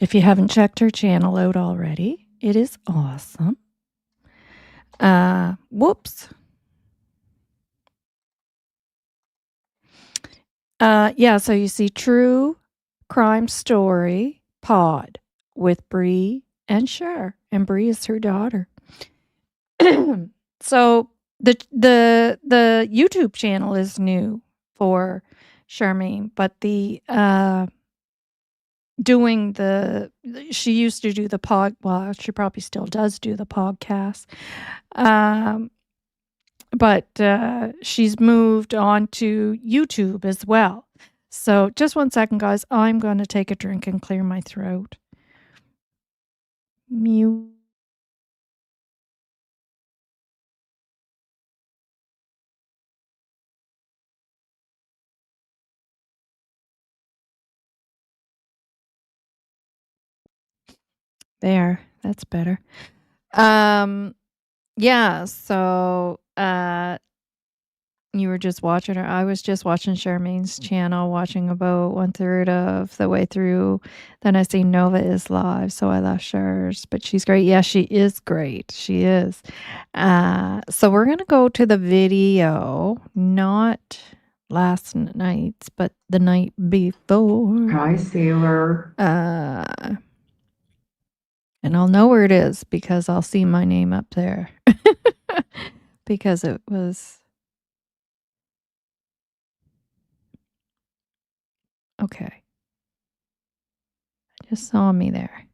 If you haven't checked her channel out already, it is awesome. Whoops. Yeah, so you see True Crime Story Pod with Bree and Shar, and Bree is her daughter. So the YouTube channel is new for Charmaine, but the she used to do the well, she probably still does do the podcast. But she's moved on to YouTube as well. So just one second, guys. I'm going to take a drink and clear my throat. Mute. There. That's better. Yeah, so you were just watching her. I was just watching Charmaine's channel, watching about 1/3 of the way through. Then I see Novah is live, so I left Shar's, but she's great. Yeah, she is great. She is. So we're gonna go to the video, not last night's, but the night before. Hi, Sailor. And I'll know where it is because I'll see my name up there. Because it was okay. I just saw me there.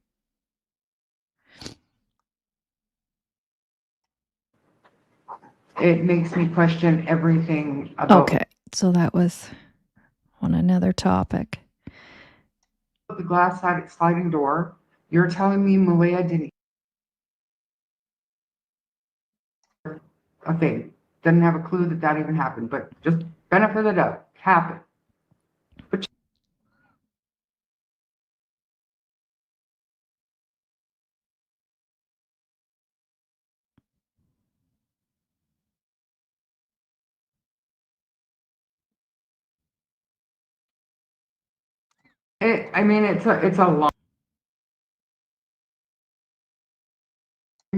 It makes me question everything about Okay, so that was on another topic. the glass sliding door. You're telling me Malaya didn't. Okay, didn't have a clue that even happened, but just benefit of the doubt, happened. But I mean, it's a long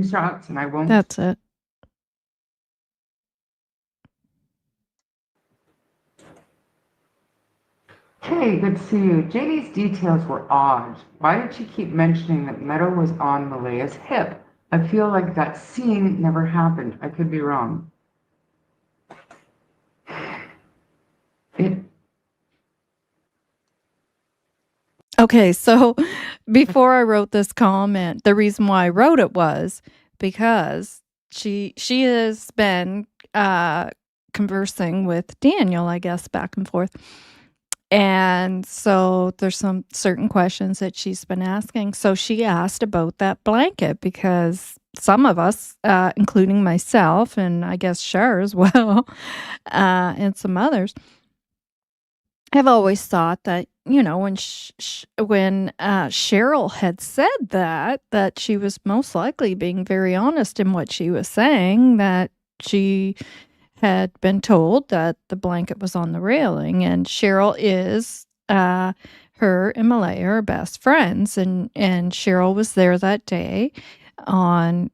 shots, and I won't. That's it. Hey, good to see you. JD's details were odd. Why did she keep mentioning that Meadow was on Malaya's hip? I feel like that scene never happened. I could be wrong. Okay, so before I wrote this comment, the reason why I wrote it was because she has been conversing with Daniel, I guess, back and forth. And so there's some certain questions that she's been asking. So she asked about that blanket because some of us, including myself and I guess Shar as well, and some others, have always thought that, you know, when Cheryl had said that she was most likely being very honest in what she was saying, that she had been told that the blanket was on the railing, and Cheryl is her and Malaya are best friends, and Cheryl was there that day on,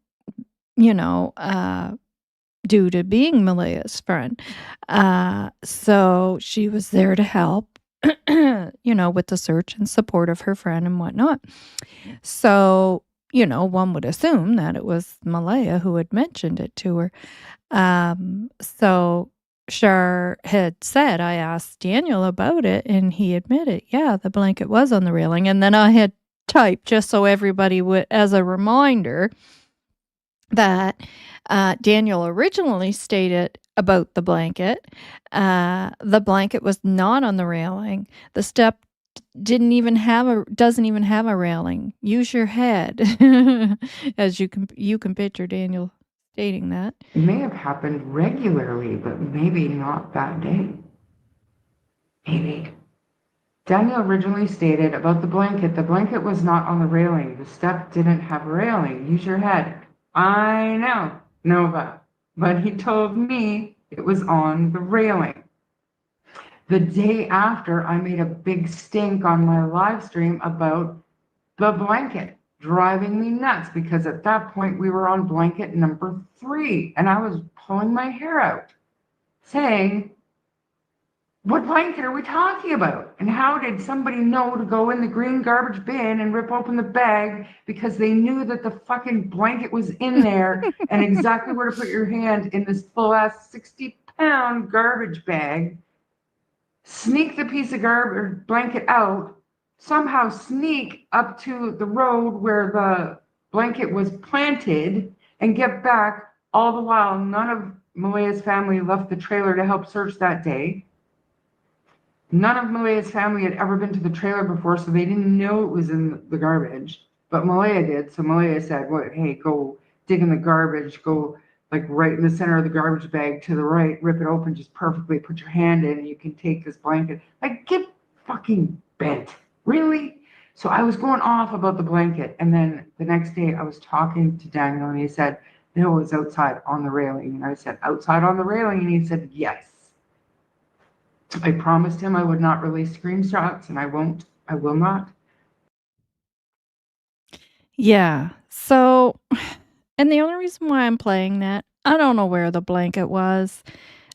you know, due to being Malaya's friend. So she was there to help, you know, with the search and support of her friend and whatnot. So, you know, one would assume that it was Malaya who had mentioned it to her. So Shar had said, I asked Daniel about it, and he admitted, yeah, the blanket was on the railing. And then I had typed, just so everybody would, as a reminder, that Daniel originally stated about the blanket. The blanket was not on the railing. The step doesn't even have a railing. Use your head, as you can picture Daniel stating that. It may have happened regularly, but maybe not that day. Maybe. Daniel originally stated about the blanket was not on the railing. The step didn't have a railing. Use your head. I know, Novah. But he told me it was on the railing. The day after, I made a big stink on my live stream about the blanket, driving me nuts because at that point we were on blanket number 3 and I was pulling my hair out saying, what blanket are we talking about? And how did somebody know to go in the green garbage bin and rip open the bag because they knew that the fucking blanket was in there and exactly where to put your hand in this full ass 60-pound garbage bag, sneak the piece of garbage blanket out, somehow sneak up to the road where the blanket was planted and get back, all the while none of Malaya's family left the trailer to help search that day. None of Malaya's family had ever been to the trailer before, so they didn't know it was in the garbage. But Malaya did, so Malaya said, "Well, hey, go dig in the garbage, go like right in the center of the garbage bag to the right, rip it open just perfectly, put your hand in, and you can take this blanket." Like, get fucking bent. Really? So I was going off about the blanket, and then the next day I was talking to Daniel, and he said, "No, it was outside on the railing." And I said, "Outside on the railing?" And he said, "Yes." I promised him I would not release screenshots, and I won't. I will not. Yeah. So, and the only reason why I'm playing that, I don't know where the blanket was.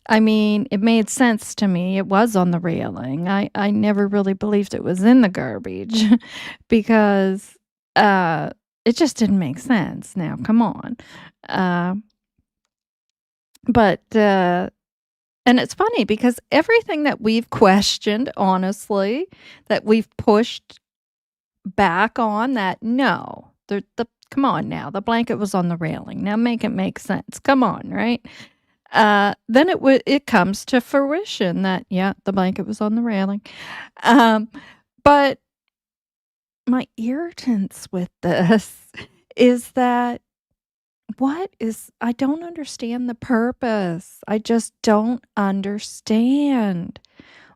I mean, it made sense to me. It was on the railing. I never really believed it was in the garbage because it just didn't make sense. Now, come on. Uh, but and it's funny because everything that we've questioned, honestly, that we've pushed back on, that no, the come on now, the blanket was on the railing. Now make it make sense. Come on, right? Then it comes to fruition that yeah, the blanket was on the railing. Um, but my irritants with this is that I don't understand the purpose. I just don't understand.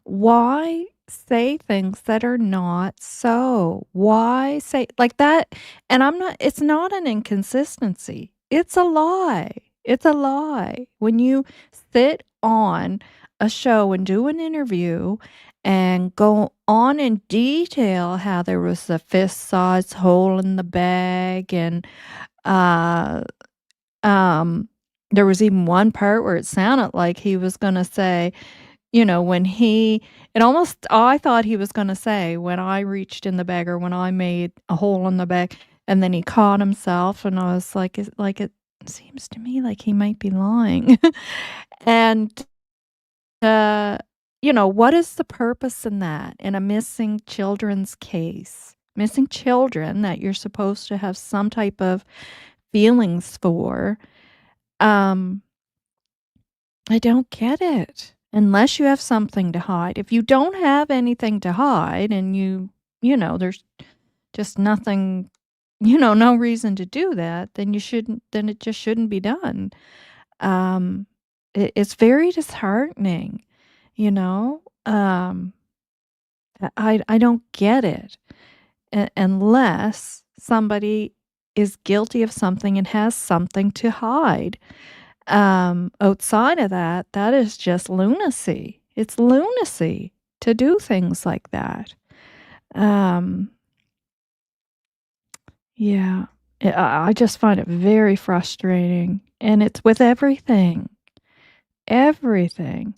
Why say things that are not so? Why say like that? And it's not an inconsistency. It's a lie. It's a lie. When you sit on a show and do an interview and go on in detail how there was a fist-sized hole in the bag and uh there was even one part where it sounded like he was going to say, when I thought he was going to say, when I reached in the bag or when I made a hole in the bag, and then he caught himself, and I was like, it seems to me like he might be lying. And, uh, what is the purpose in that in a missing children's case? Missing children that you're supposed to have some type of feelings for. Um, I don't get it. Unless you have something to hide. If you don't have anything to hide and there's just nothing, no reason to do that, then it just shouldn't be done. It's very disheartening, you know? I don't get it unless somebody is guilty of something and has something to hide. Outside of that, that is just lunacy. It's lunacy to do things like that. Um, yeah, I just find it very frustrating, and it's with everything, everything.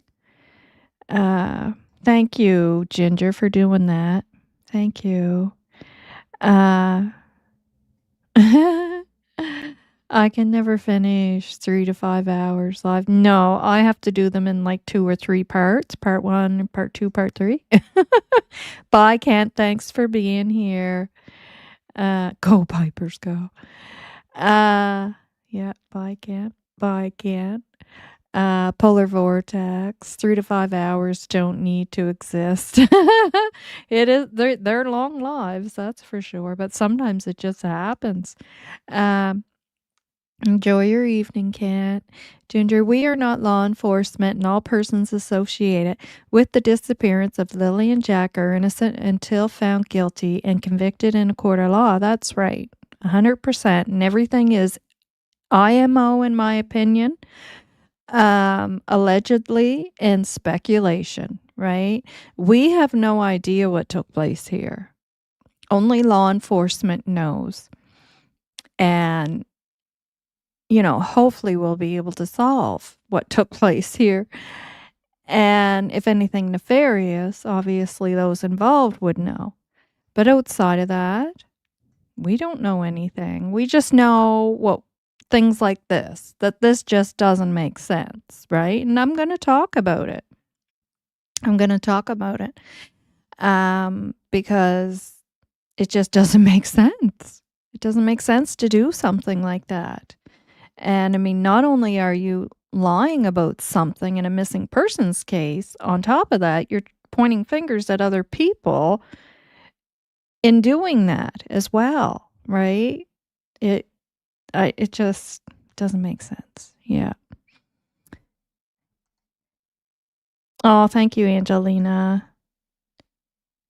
Thank you, Ginger, for doing that. Thank you. Uh, I can never finish 3 to 5 hours live. No, I have to do them in like 2 or 3 parts. Part 1, part 2, part 3. Bye, Kent. Thanks for being here. Go Pipers, go. Yeah, bye again. Bye again. Polar vortex, 3 to 5 hours don't need to exist. It is they're long lives, that's for sure, but sometimes it just happens. Um, Enjoy your evening, Cat. Ginger, we are not law enforcement, and all persons associated with the disappearance of Lily and Jack are innocent until found guilty and convicted in a court of law. That's right. 100%. And everything is IMO, in my opinion, allegedly, and speculation, right? We have no idea what took place here. Only law enforcement knows. And hopefully we'll be able to solve what took place here. And if anything nefarious, obviously those involved would know. But outside of that, we don't know anything. We just know what things like this, that this just doesn't make sense, right? And I'm going to talk about it. Because it just doesn't make sense. It doesn't make sense to do something like that. And I mean, not only are you lying about something in a missing persons case, on top of that, you're pointing fingers at other people in doing that as well, right? It just doesn't make sense. Yeah. Oh, thank you, Angelina.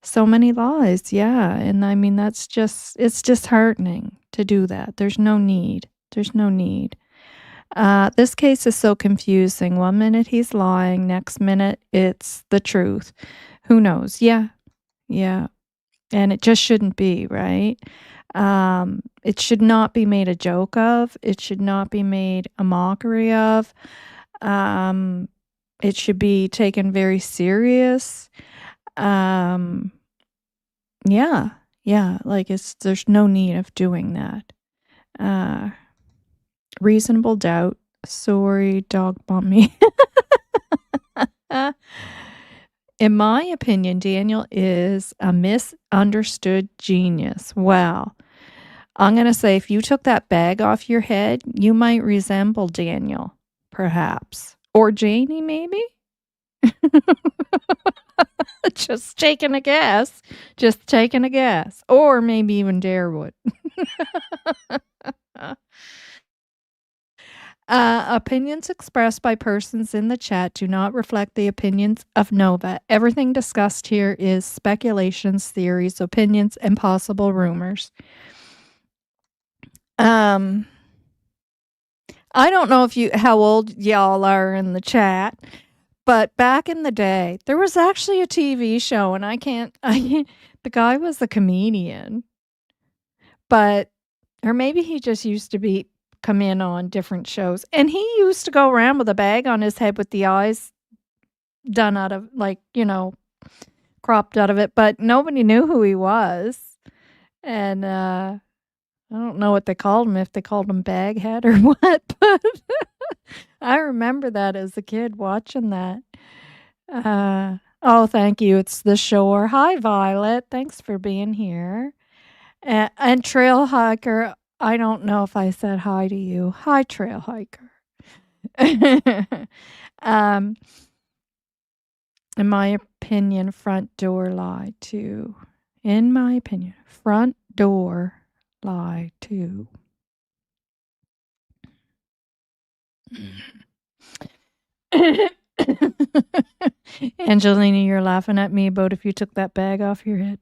So many lies, yeah. And I mean, it's disheartening to do that. There's no need. This case is so confusing. One minute he's lying, next minute it's the truth. Who knows? Yeah. And it just shouldn't be, right? It should not be made a joke of. It should not be made a mockery of. It should be taken very serious. Yeah. Like there's no need of doing that. Reasonable doubt. Sorry, dog bumped me. In my opinion, Daniel is a misunderstood genius. Well, I'm going to say if you took that bag off your head, you might resemble Daniel, perhaps. Or Janie, maybe? Just taking a guess. Or maybe even Darewood. Opinions expressed by persons in the chat do not reflect the opinions of Novah. Everything discussed here is speculations, theories, opinions, and possible rumors. I don't know how old y'all are in the chat, but back in the day, there was actually a TV show, and the guy was a comedian, or maybe he just used to come in on different shows, and he used to go around with a bag on his head with the eyes done out of, cropped out of it, but nobody knew who he was. And I don't know what they called him, if they called him Baghead or what, but I remember that as a kid watching that. Oh, thank you. It's the Shore. Hi, Violet. Thanks for being here. And Trail Hiker, I don't know if I said hi to you. Hi, Trail Hiker. In my opinion, front door lie too. In my opinion, front door lie too. Angelina, you're laughing at me about if you took that bag off your head.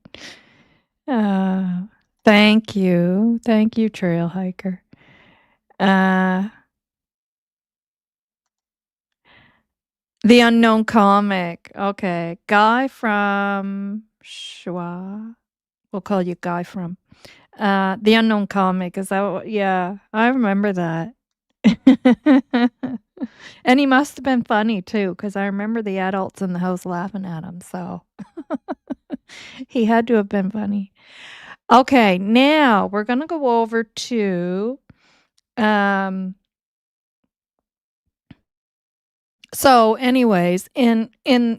Thank you. Thank you, Trail Hiker. The Unknown Comic. Okay. Guy from Schwa. We'll call you Guy from. The Unknown Comic. Is that yeah, I remember that. And he must have been funny too, because I remember the adults in the house laughing at him. So he had to have been funny. Okay, now we're gonna go over to so anyways, in in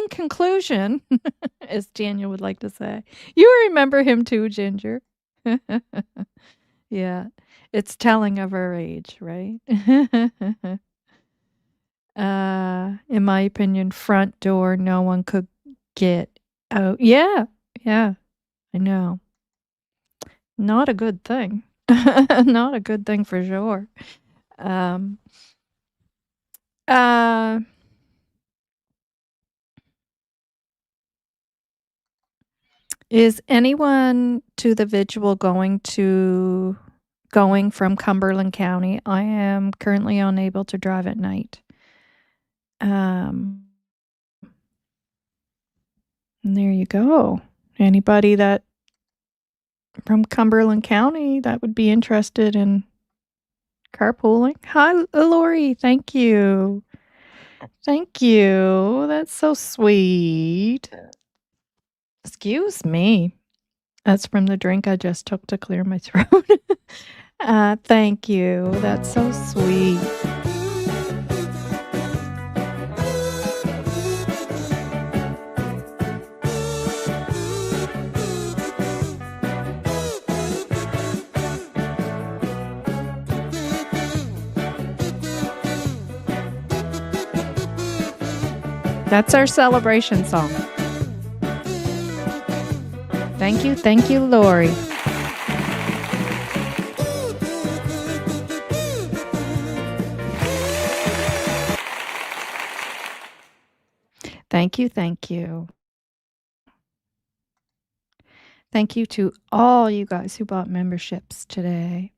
conclusion, as Daniel would like to say, you remember him too, Ginger. Yeah. It's telling of our age, right? In my opinion, front door, no one could get out. Yeah. Yeah. I know. Not a good thing. Not a good thing for sure. Um, uh, is anyone to the vigil going from Cumberland County? I am currently unable to drive at night. Um, and there you go. Anybody that from Cumberland County that would be interested in carpooling? Hi, Lori. Thank you. Thank you. That's so sweet. Excuse me. That's from the drink I just took to clear my throat. Thank you. That's so sweet. That's our celebration song. Thank you, Lori. Thank you, thank you. Thank you to all you guys who bought memberships today.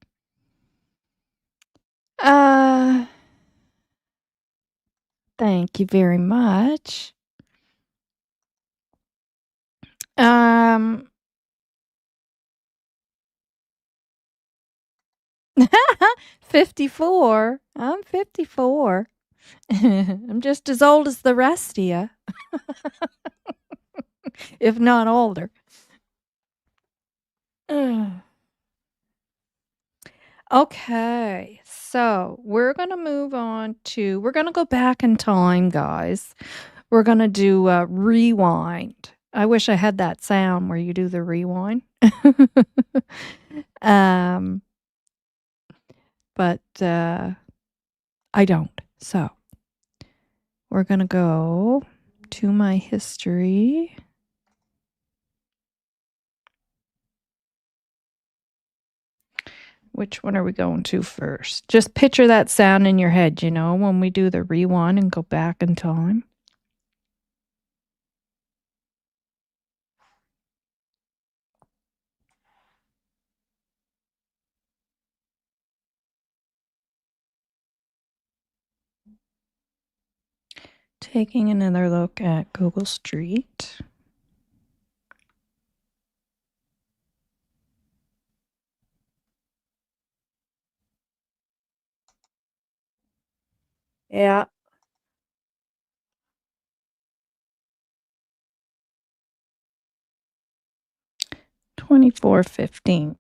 Thank you very much. 54. I'm 54. I'm just as old as the rest of you, if not older. Okay, so we're going to move on to, we're going to go back in time, guys. We're going to do a rewind. I wish I had that sound where you do the rewind. But I don't. So we're going to go to my history. Which one are we going to first? Just picture that sound in your head, you know, when we do the rewind and go back in time. Taking another look at Google Street. Yeah. 2415.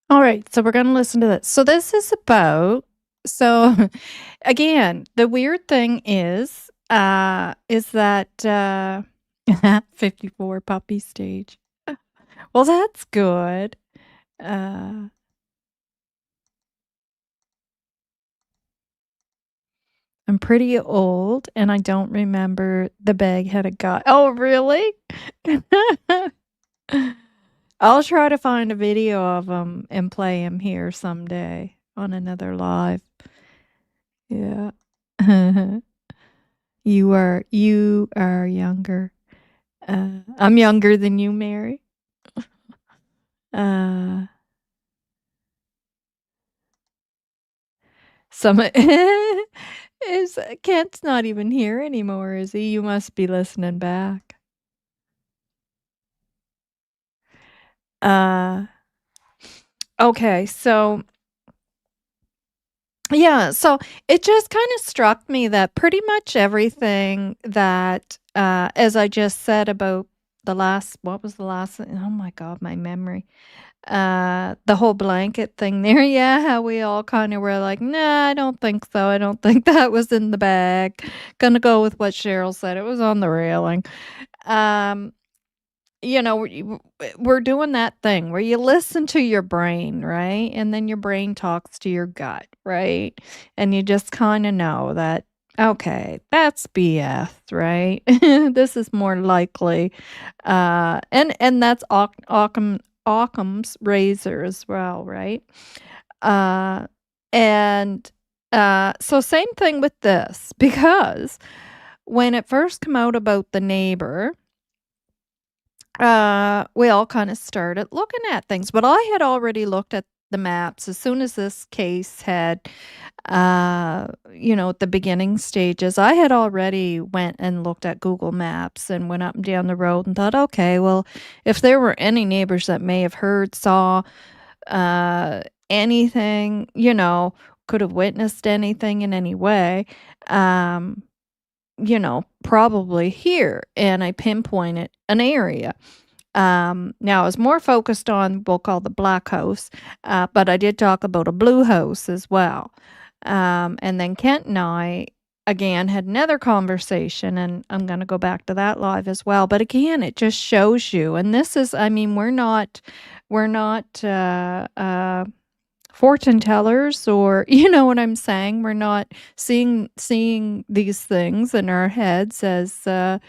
All right, so we're going to listen to this. So this is about, so again, the weird thing is that 54 puppy stage. Well, that's good. I'm pretty old and I don't remember the bag-headed guy. Oh, really? I'll try to find a video of him and play him here someday on another live. Yeah. You are younger. I'm younger than you, Mary. Uh, some is Kent's not even here anymore, is he? You must be listening back. Uh, okay, so yeah, so it just kind of struck me that pretty much everything that, as I just said about what was the last, oh my God, my memory. The whole blanket thing there, yeah, how we all kind of were like, nah, I don't think so. I don't think that was in the bag. Gonna go with what Cheryl said. It was on the railing. Um, we're doing that thing where you listen to your brain, right? And then your brain talks to your gut, right? And you just kind of know that, okay, that's BS, right? This is more likely. And that's Occam's razor as well, right? Uh, and so same thing with this, because when it first came out about the neighbor, we all kind of started looking at things, but I had already looked at the maps as soon as this case had, at the beginning stages. I had already went and looked at Google Maps and went up and down the road and thought, okay, well, if there were any neighbors that may have heard, saw, uh, anything, could have witnessed anything in any way, um, probably here. And I pinpointed an area. Now I was more focused on, we'll call the black house, but I did talk about a blue house as well. And then Kent and I again had another conversation, and I'm going to go back to that live as well. But again, it just shows you, and this is, I mean, we're not fortune tellers, or you know what I'm saying. We're not seeing these things in our heads as uh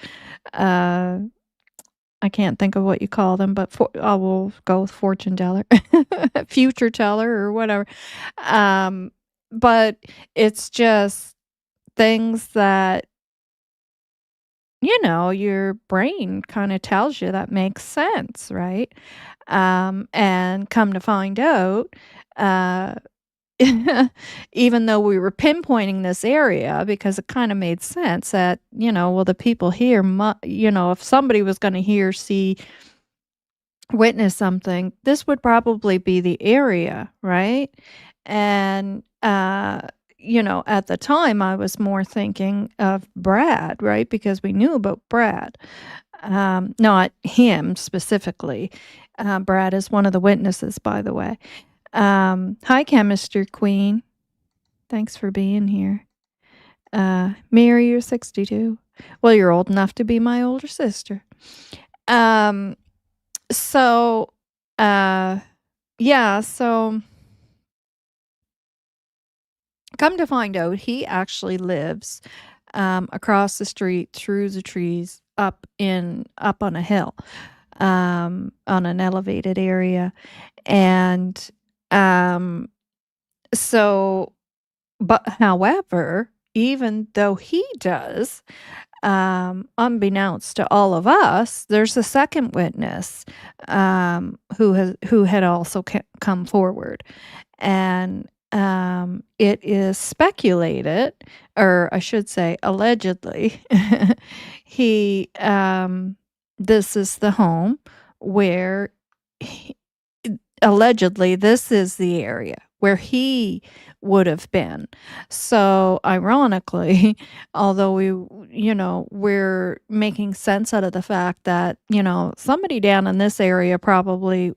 I can't think of what you call them, but I will go with fortune teller, future teller, or whatever. Um, but it's just things that, your brain kind of tells you that makes sense, right? And come to find out, uh, even though we were pinpointing this area because it kind of made sense that, well, the people here, if somebody was going to hear, see, witness something, this would probably be the area, right? And, at the time, I was more thinking of Brad, right? Because we knew about Brad, not him specifically. Brad is one of the witnesses, by the way. Hi, Chemistry Queen. Thanks for being here. Mary, you're 62. Well, you're old enough to be my older sister. Um, so, yeah, so come to find out, he actually lives across the street through the trees up on a hill, on an elevated area. And so, but however, even though he does, unbeknownst to all of us, there's a second witness who had also come forward, and it is speculated, or I should say, allegedly, he this is the home where allegedly this is the area where he would have been. So ironically, although we're making sense out of the fact that, somebody down in this area probably,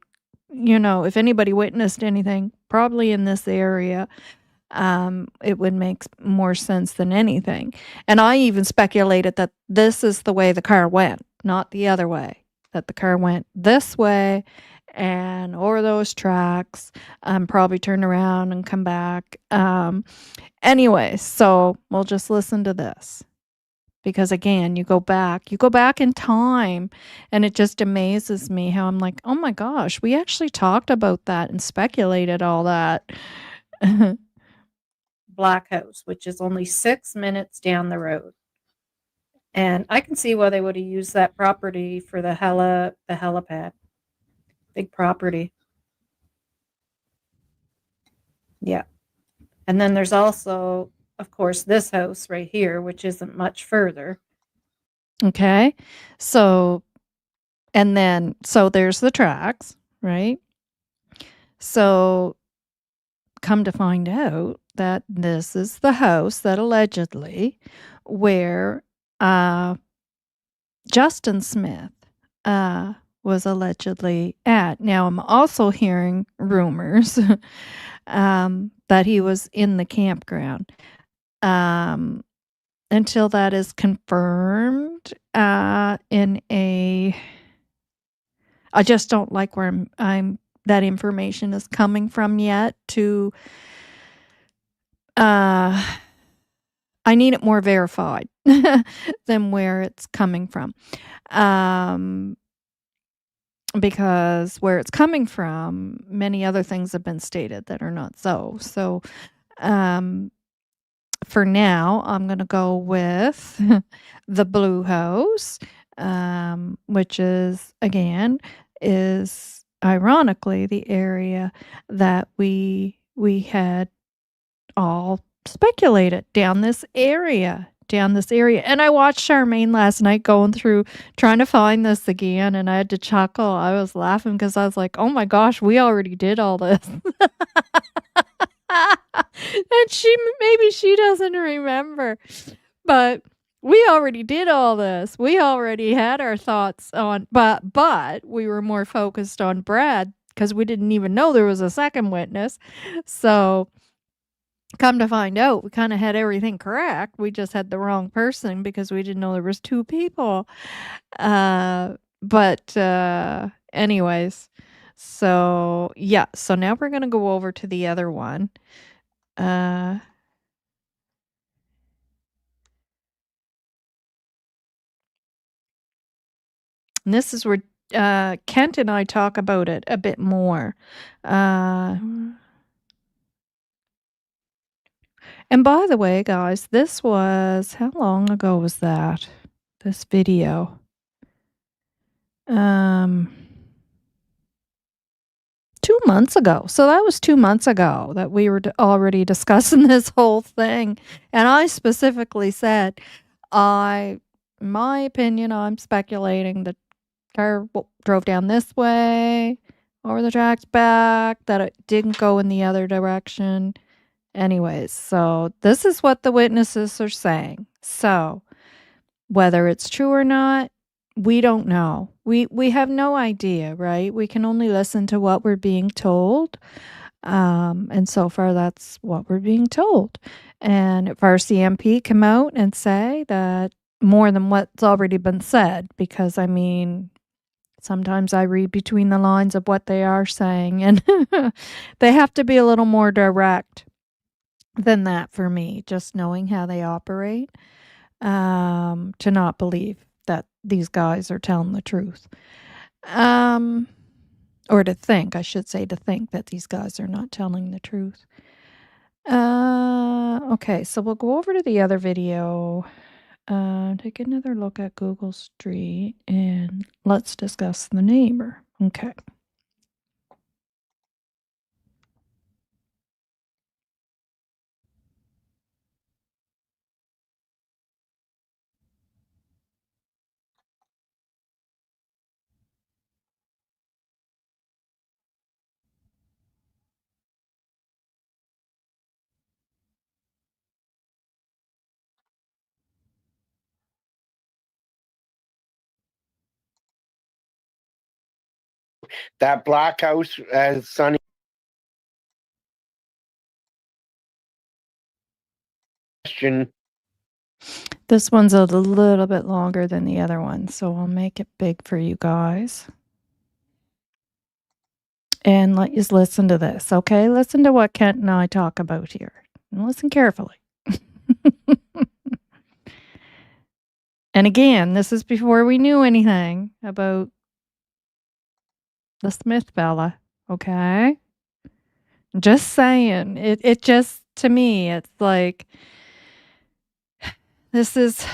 if anybody witnessed anything, probably in this area, it would make more sense than anything. And I even speculated that this is the way the car went, not the other way, that the car went this way and over those tracks, probably turn around and come back. Anyway, so we'll just listen to this. Because again, you go back in time, and it just amazes me how I'm like, oh my gosh, we actually talked about that and speculated all that. Black House, which is only 6 minutes down the road. And I can see why they would have used that property for the helipad. Big property. Yeah. And then there's also, of course, this house right here, which isn't much further. Okay. So, and then, so there's the tracks, right? So, come to find out that this is the house that allegedly where Justin Smith was allegedly at. Now, I'm also hearing rumors that he was in the campground. Until that is confirmed in a I just don't like where I'm that information is coming from yet to I need it more verified than where it's coming from. Because where it's coming from, many other things have been stated that are not so. So, for now, I'm going to go with the Blue House, which is, again, is ironically the area that we had all speculated down this area. And I watched Charmaine last night going through trying to find this again, and I had to chuckle. I was laughing because I was like, "Oh my gosh, we already did all this." And maybe she doesn't remember. But we already did all this. We already had our thoughts on but we were more focused on Brad because we didn't even know there was a second witness. So come to find out, we kind of had everything correct. We just had the wrong person because we didn't know there was two people. But anyways, so yeah, so now we're gonna go over to the other one. And this is where Kent and I talk about it a bit more. And by the way, guys, this was how long ago was that? This video. 2 months ago. So that was 2 months ago that we were already discussing this whole thing. And I specifically said, in my opinion, I'm speculating the car drove down this way over the tracks back, that it didn't go in the other direction. Anyways, so this is what the witnesses are saying. So whether it's true or not, we don't know. We have no idea, right? We can only listen to what we're being told. And so far that's what we're being told. And if our CMP come out and say that more than what's already been said, because I mean, sometimes I read between the lines of what they are saying, and they have to be a little more direct than that for me, just knowing how they operate, to not believe that these guys are telling the truth. Or to think, I should say, to think that these guys are not telling the truth. Okay, so we'll go over to the other video. Take another look at Google Street and let's discuss the neighbor. Okay. That black house, as Sonny question. This one's a little bit longer than the other one, so I'll make it big for you guys. And let you listen to this, okay? Listen to what Kent and I talk about here. And listen carefully. And again, this is before we knew anything about the Smith fella, okay? Just saying. It just, to me, it's like, this is,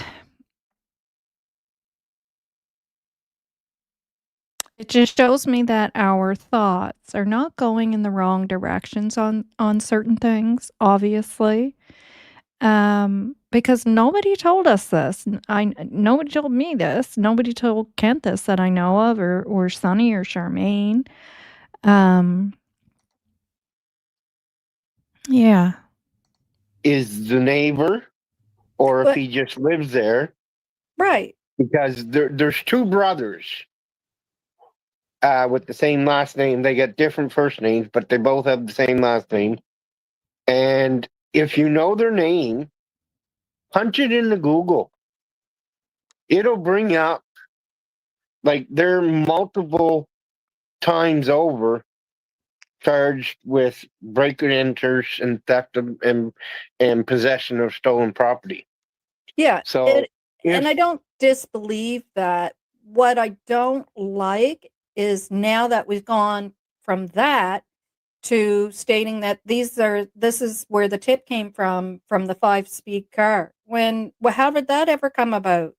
it just shows me that our thoughts are not going in the wrong directions on certain things, obviously. Because nobody told us this. Nobody told me this. Nobody told Kent this that I know of, or Sonny or Charmaine. Um, yeah. Is the neighbor, or if But he just lives there, right. because there's two brothers with the same last name. They got different first names, but they both have the same last name. And if you know their name, punch it into Google. It'll bring up, like, they're multiple times over charged with break and enters and theft of, and possession of stolen property. Yeah. So And I if don't disbelieve that. What I don't like is now that we've gone from that to stating that this is where the tip came from the 5-speed car. How did that ever come about?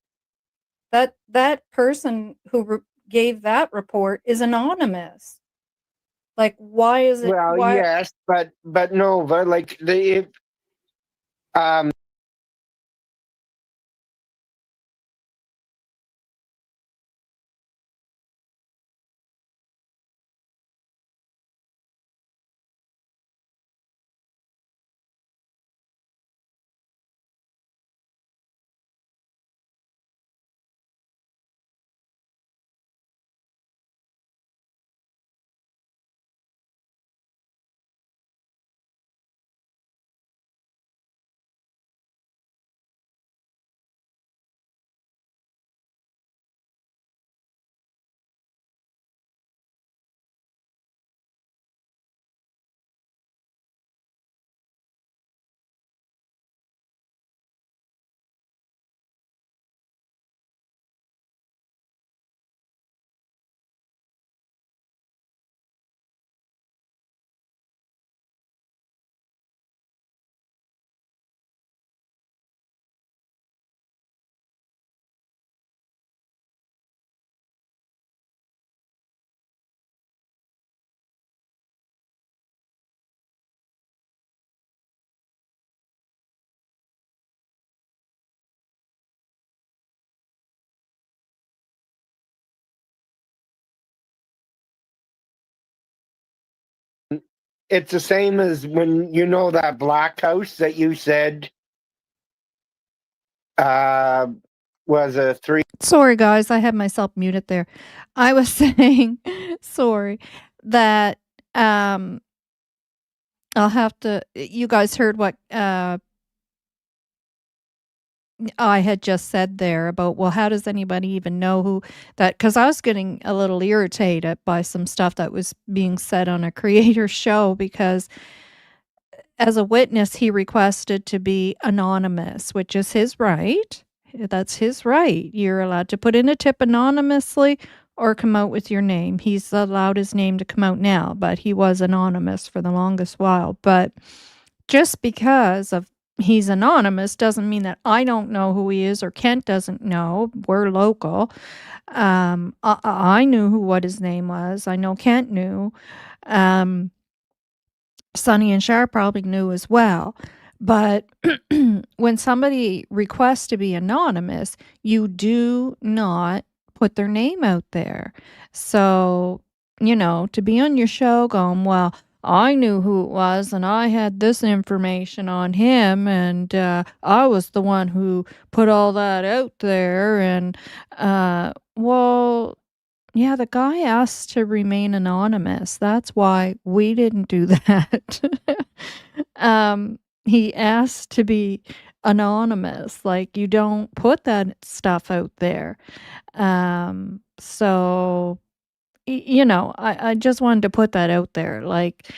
That person who gave that report is anonymous. Like, why is it? well, Why? yes, but Nova, like the um it's the same as when you know that black house that you said uh was a three. Sorry, guys, I had myself muted there. I was saying, sorry, that I'll have to. You guys heard what I had just said there about, well, how does anybody even know who that? Because I was getting a little irritated by some stuff that was being said on a creator show because as a witness, he requested to be anonymous, which is his right. That's his right. You're allowed to put in a tip anonymously or come out with your name. He's allowed his name to come out now, but he was anonymous for the longest while. But just because of he's anonymous doesn't mean that I don't know who he is or Kent doesn't know. We're local. I knew what his name was. I know Kent knew. Um, Sonny and Shar probably knew as well. But when somebody requests to be anonymous, you do not put their name out there. So, to be on your show going, well, I knew who it was and I had this information on him and I was the one who put all that out there. And, well, yeah, the guy asked to remain anonymous. That's why we didn't do that. He asked to be anonymous. Like, you don't put that stuff out there. So I just wanted to put that out there. Like,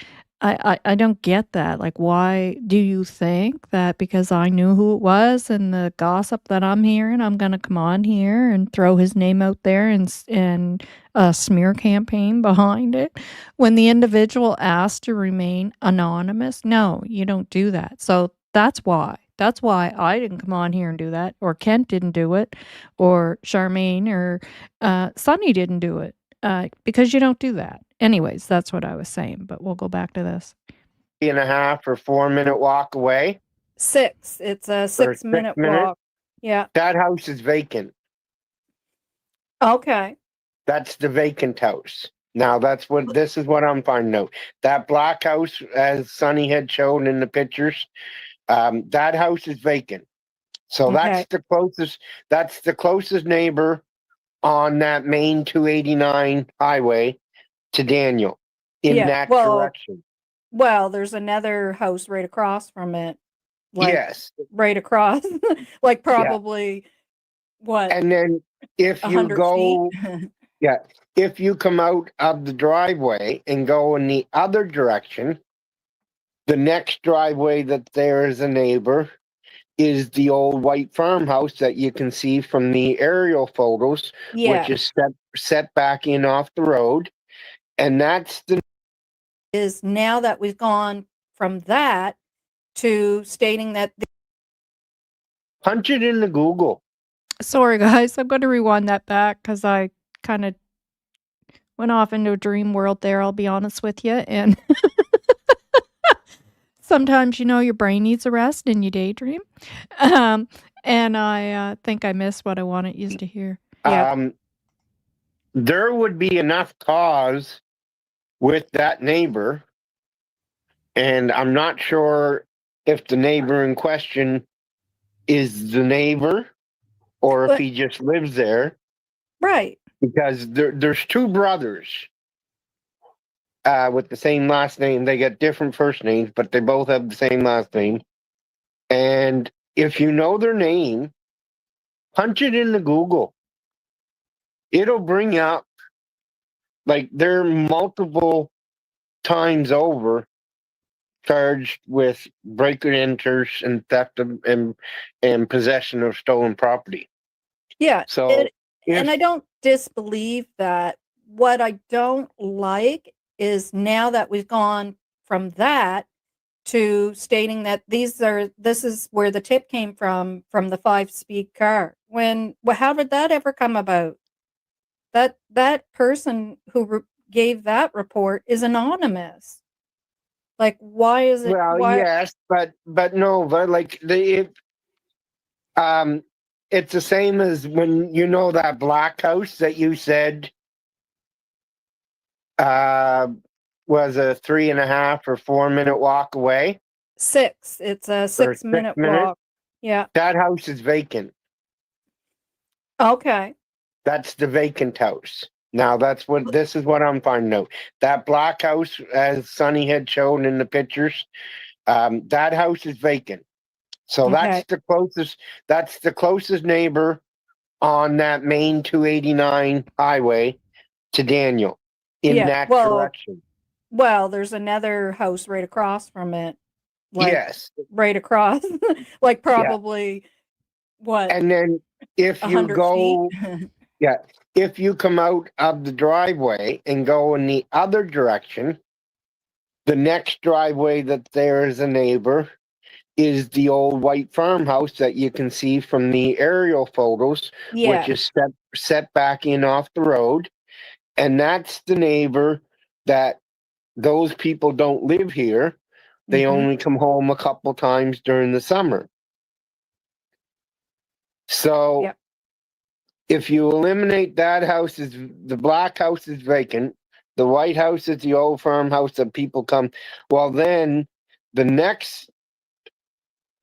I don't get that. Like, why do you think that because I knew who it was and the gossip that I'm hearing, I'm gonna come on here and throw his name out there and a smear campaign behind it when the individual asked to remain anonymous? No, you don't do that. So that's why. That's why I didn't come on here and do that, or Kent didn't do it, or Charmaine or Sunny didn't do it. Because you don't do that. Anyways, that's what I was saying, but we'll go back to this. 3.5 or 4 minute walk away. 6. It's a Or 6-minute 6 minutes. walk. Yeah. That house is vacant. Okay. That's the vacant house. Now this is what I'm finding out. That black house, as Sonny had shown in the pictures, that house is vacant. So Okay. that's the closest neighbor on that main 289 highway to Daniel in Yeah. that Well, direction. there's another house right across from it. Like Yes. right across. Like Yeah. probably what, And then if you 100 feet? go, yeah, if you come out of the driveway and go in the other direction, the next driveway that there is a neighbor is the old white farmhouse that you can see from the aerial photos, which Yeah. is set back in off the road. And that's the Is now that we've gone from that to stating that punch it into Google. Sorry, guys. I'm going to rewind that back because I kind of went off into a dream world there. I'll be honest with you. And sometimes, your brain needs a rest and you daydream. Um, and I think I missed what I wanted you to hear. Yeah. There would be enough cause with that neighbor, and I'm not sure if the neighbor in question is the neighbor or if But, he just lives there, right. because there's two brothers with the same last name. They got different first names, but they both have the same last name. And if you know their name, punch it into Google. It'll bring up, like, they're multiple times over charged with break and enters and theft and possession of stolen property. Yeah. So And I if don't disbelieve that. What I don't like is now that we've gone from that to stating that this is where the tip came from the 5-speed car. How did that ever come about? That person who gave that report is anonymous. Like, why is it? well, Why? yes, but no, but like um it's the same as when you know that black house that you said uh was a 3.5 or 4 minute walk away, 6. It's a or 6-minute 6 minutes. walk. Yeah. That house is vacant. Okay. That's the vacant house. Now this is what I'm finding out. That black house, as Sonny had shown in the pictures, that house is vacant. So Okay. that's the closest neighbor on that main 289 highway to Daniel in Yeah. that direction. Well, there's another house right across from it. Like Yes. right across. Like Yeah. probably what, And then if you 100 feet? go, yeah, if you come out of the driveway and go in the other direction, the next driveway that there is a neighbor is the old white farmhouse that you can see from the aerial photos, which Yeah. is set back in off the road. And that's the neighbor that those people don't live here. They Mhm. only come home a couple times during the summer. So Yep. if you eliminate that house, the black house is vacant. The white house is the old farmhouse that people come. Well, then the next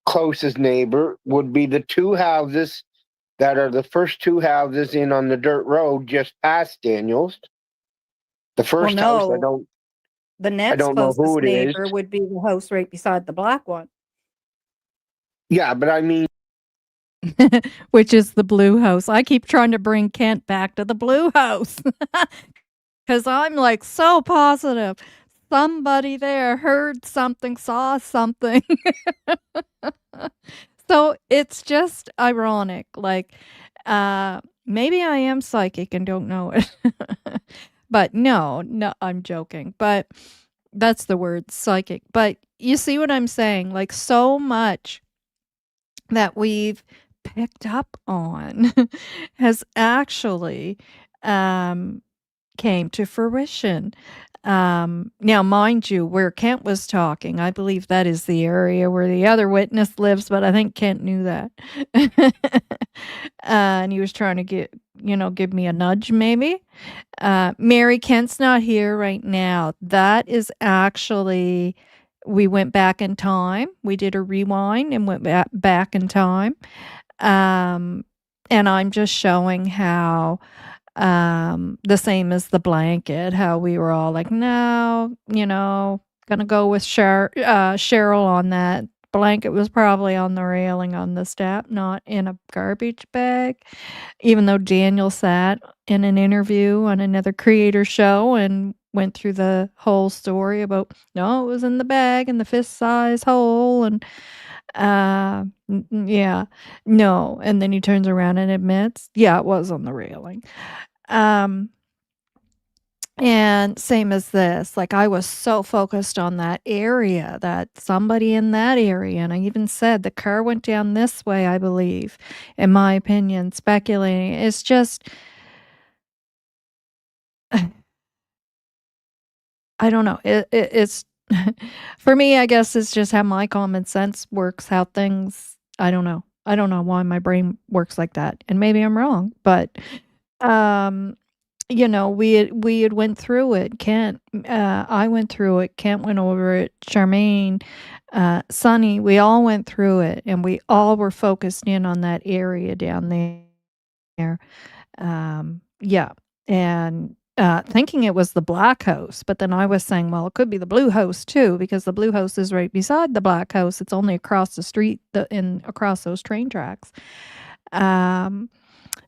closest neighbor would be the two houses that are the first two houses in on the dirt road just past Daniels. The Well, first house, no. The I next don't know who closest it is. neighbor would be the house right beside the black one. Yeah, but I mean, Which is the blue house. I keep trying to bring Kent back to the blue house. Because I'm like so positive somebody there heard something, saw something. So it's just ironic. Like, maybe I am psychic and don't know it. But no, I'm joking. But that's the word, psychic. But you see what I'm saying? Like, so much that we've picked up on has actually came to fruition. Now, mind you, where Kent was talking, I believe that is the area where the other witness lives, but I think Kent knew that. And he was trying to give me a nudge, maybe. Mary Kent's not here right now. That is actually, we went back in time. We did a rewind and went back in time. Um, and I'm just showing how the same as the blanket, how we were all like, no, gonna go with Cheryl on that. Blanket was probably on the railing on the step, not in a garbage bag. Even though Daniel sat in an interview on another creator show and went through the whole story about, no, it was in the bag in the fist size hole. And yeah, no. And then he turns around and admits, yeah, it was on the railing. Um, and same as this, like I was so focused on that area, that somebody in that area, and I even said the car went down this way, I believe, in my opinion, speculating. It's just, I don't know. It's for me, I guess it's just how my common sense works, how things, I don't know. I don't know why my brain works like that. And maybe I'm wrong, but um we had went through it. I went through it. Kent went over it. Charmaine, Sonny, we all went through it, and we all were focused in on that area down there. Yeah, and thinking it was the black house, but then I was saying, well, it could be the blue house too, because the blue house is right beside the black house. It's only across the street, across those train tracks. Um,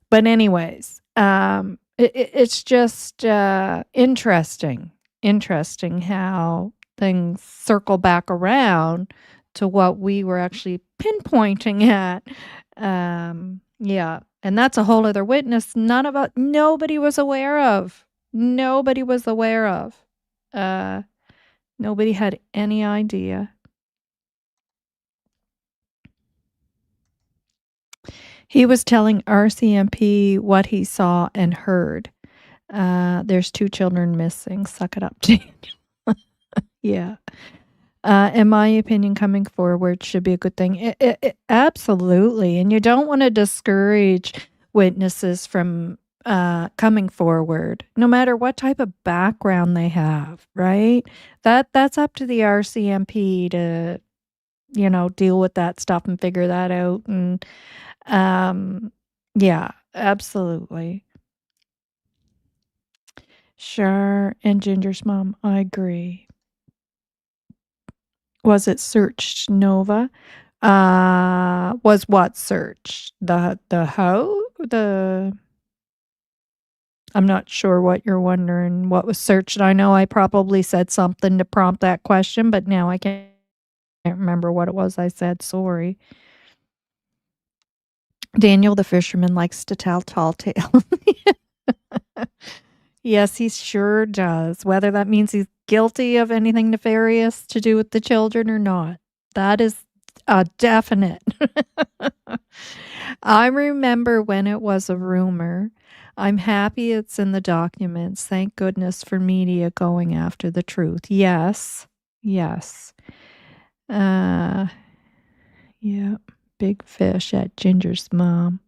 but anyways, it's just, interesting how things circle back around to what we were actually pinpointing at. Yeah, and that's a whole other witness nobody was aware of. Nobody was aware of. Uh, Nobody had any idea. He was telling RCMP what he saw and heard. There's 2 children missing. Suck it up, Daniel. Yeah. In my opinion, coming forward should be a good thing. Absolutely, and you don't wanna discourage witnesses from, coming forward, no matter what type of background they have, right? That's up to the RCMP to, deal with that stuff and figure that out, and, yeah, absolutely. Shar and Ginger's mom, I agree. Was it searched, Nova? Was what searched? The how? I'm not sure what you're wondering, what was searched. I know I probably said something to prompt that question, but now I can't remember what it was I said, sorry. Daniel the fisherman likes to tell tall tales. Yes, he sure does, whether that means he's guilty of anything nefarious to do with the children or not. That is a definite. I remember when it was a rumor. I'm happy it's in the documents. Thank goodness for media going after the truth. Yes. Yes. Uh, yeah. Big fish at Ginger's mom.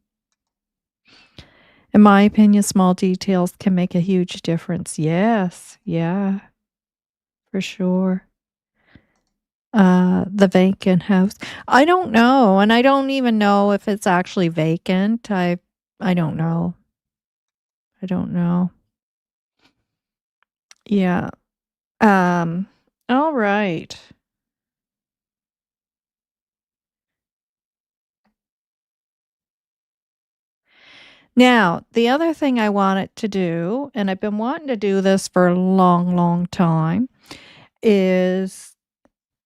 In my opinion, small details can make a huge difference. Yes. Yeah. For sure. The vacant house. I don't know, and I don't even know if it's actually vacant. I don't know. I don't know. Yeah. All right. Now, the other thing I wanted to do, and I've been wanting to do this for a long, long time, is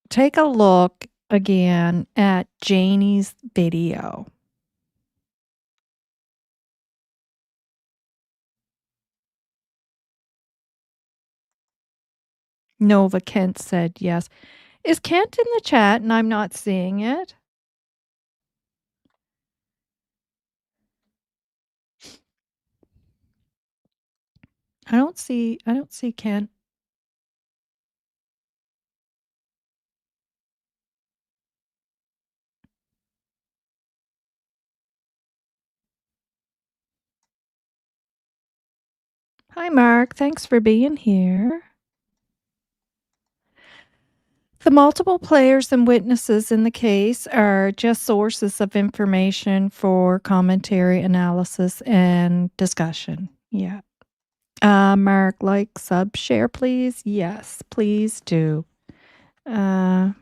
take a look again at Janie's video. Nova Kent said yes. Is Kent in the chat and I'm not seeing it? I don't see Kent. Hi, Mark. Thanks for being here. The multiple players and witnesses in the case are just sources of information for commentary, analysis, and discussion. Yeah. Mark, like, sub, share, please. Yes, please do. Uh,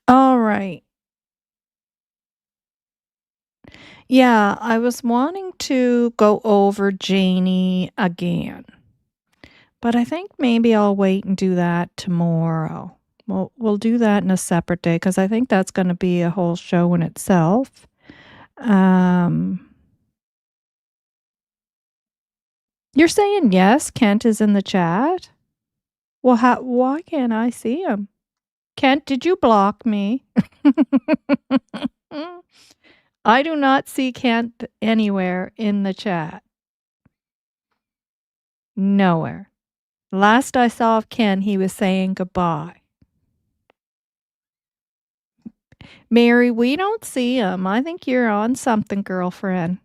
all right. Yeah, I was wanting to go over Janie again, but I think maybe I'll wait and do that tomorrow. We'll do that in a separate day because I think that's going to be a whole show in itself. Um, you're saying yes, Kent is in the chat? Well, why can't I see him? Kent, did you block me? I do not see Kent anywhere in the chat. Nowhere. Last I saw of Ken, he was saying goodbye. Mary, we don't see him. I think you're on something, girlfriend.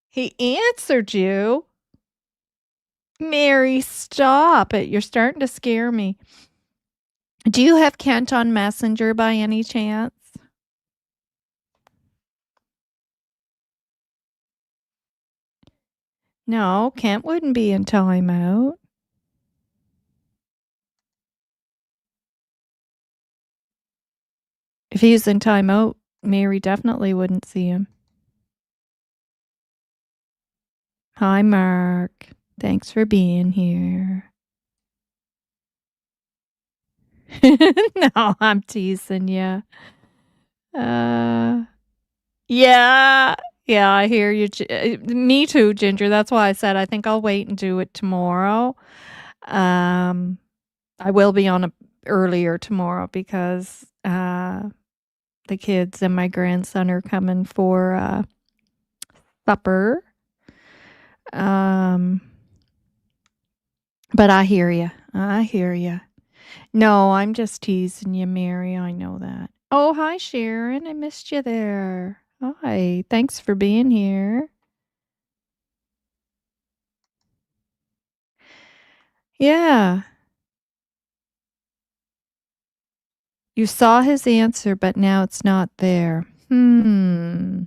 He answered you. Mary, stop it. You're starting to scare me. Do you have Kent on Messenger by any chance? No, Kent wouldn't be in timeout. If he's in timeout, Mary definitely wouldn't see him. Hi, Mark. Thanks for being here. No, I'm teasing you. Yeah. Yeah, I hear you. Me too, Ginger. That's why I said I think I'll wait and do it tomorrow. I will be on earlier tomorrow because the kids and my grandson are coming for supper. But I hear you. I hear you. No, I'm just teasing you, Mary. I know that. Oh, hi, Sharon. I missed you there. Hi. Thanks for being here. Yeah. You saw his answer, but now it's not there. Hmm.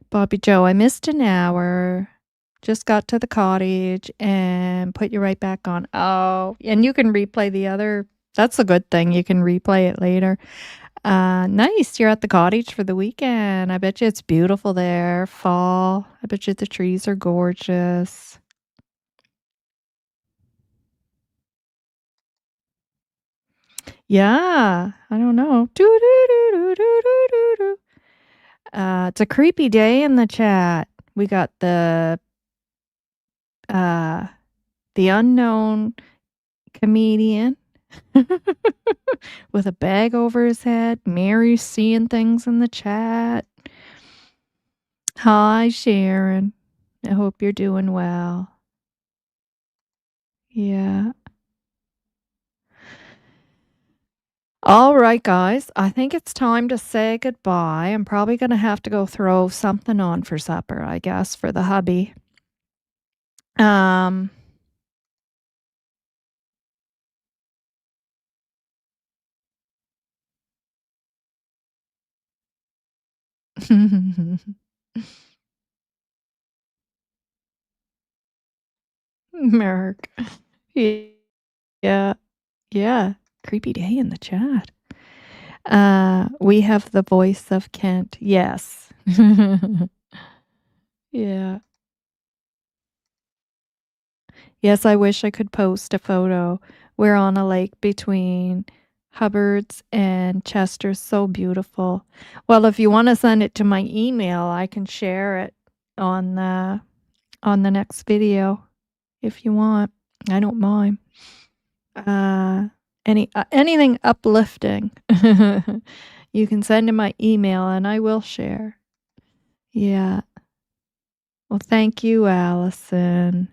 Bobby Joe, I missed an hour. Just got to the cottage and put you right back on. Oh, and you can replay the other. That's a good thing. You can replay it later. Nice. You're at the cottage for the weekend. I bet you it's beautiful there. Fall. I bet you the trees are gorgeous. Yeah. I don't know. Doo, doo, doo, doo, doo, doo, doo, doo. It's a creepy day in the chat. We got uh the unknown comedian with a bag over his head. Mary's seeing things in the chat. Hi, Sharon. I hope you're doing well. Yeah. All right, guys. I think it's time to say goodbye. I'm probably going to have to go throw something on for supper, I guess, for the hubby. Merc. Yeah. Yeah. Creepy day in the chat. We have the voice of Kent. Yes. Yeah. Yes, I wish I could post a photo. We're on a lake between Hubbard's and Chester. So beautiful. Well, if you want to send it to my email, I can share it on the next video if you want. I don't mind. Anything uplifting. You can send to my email and I will share. Yeah. Well, thank you, Allison.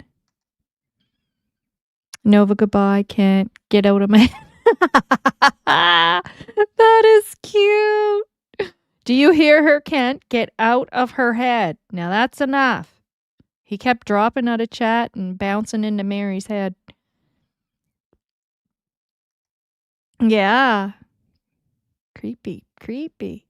Novah, goodbye. Can't get out of my That is cute. Do you hear her, Kent? Get out of her head. Now that's enough. He kept dropping out of chat and bouncing into Mary's head. Yeah. Creepy, creepy.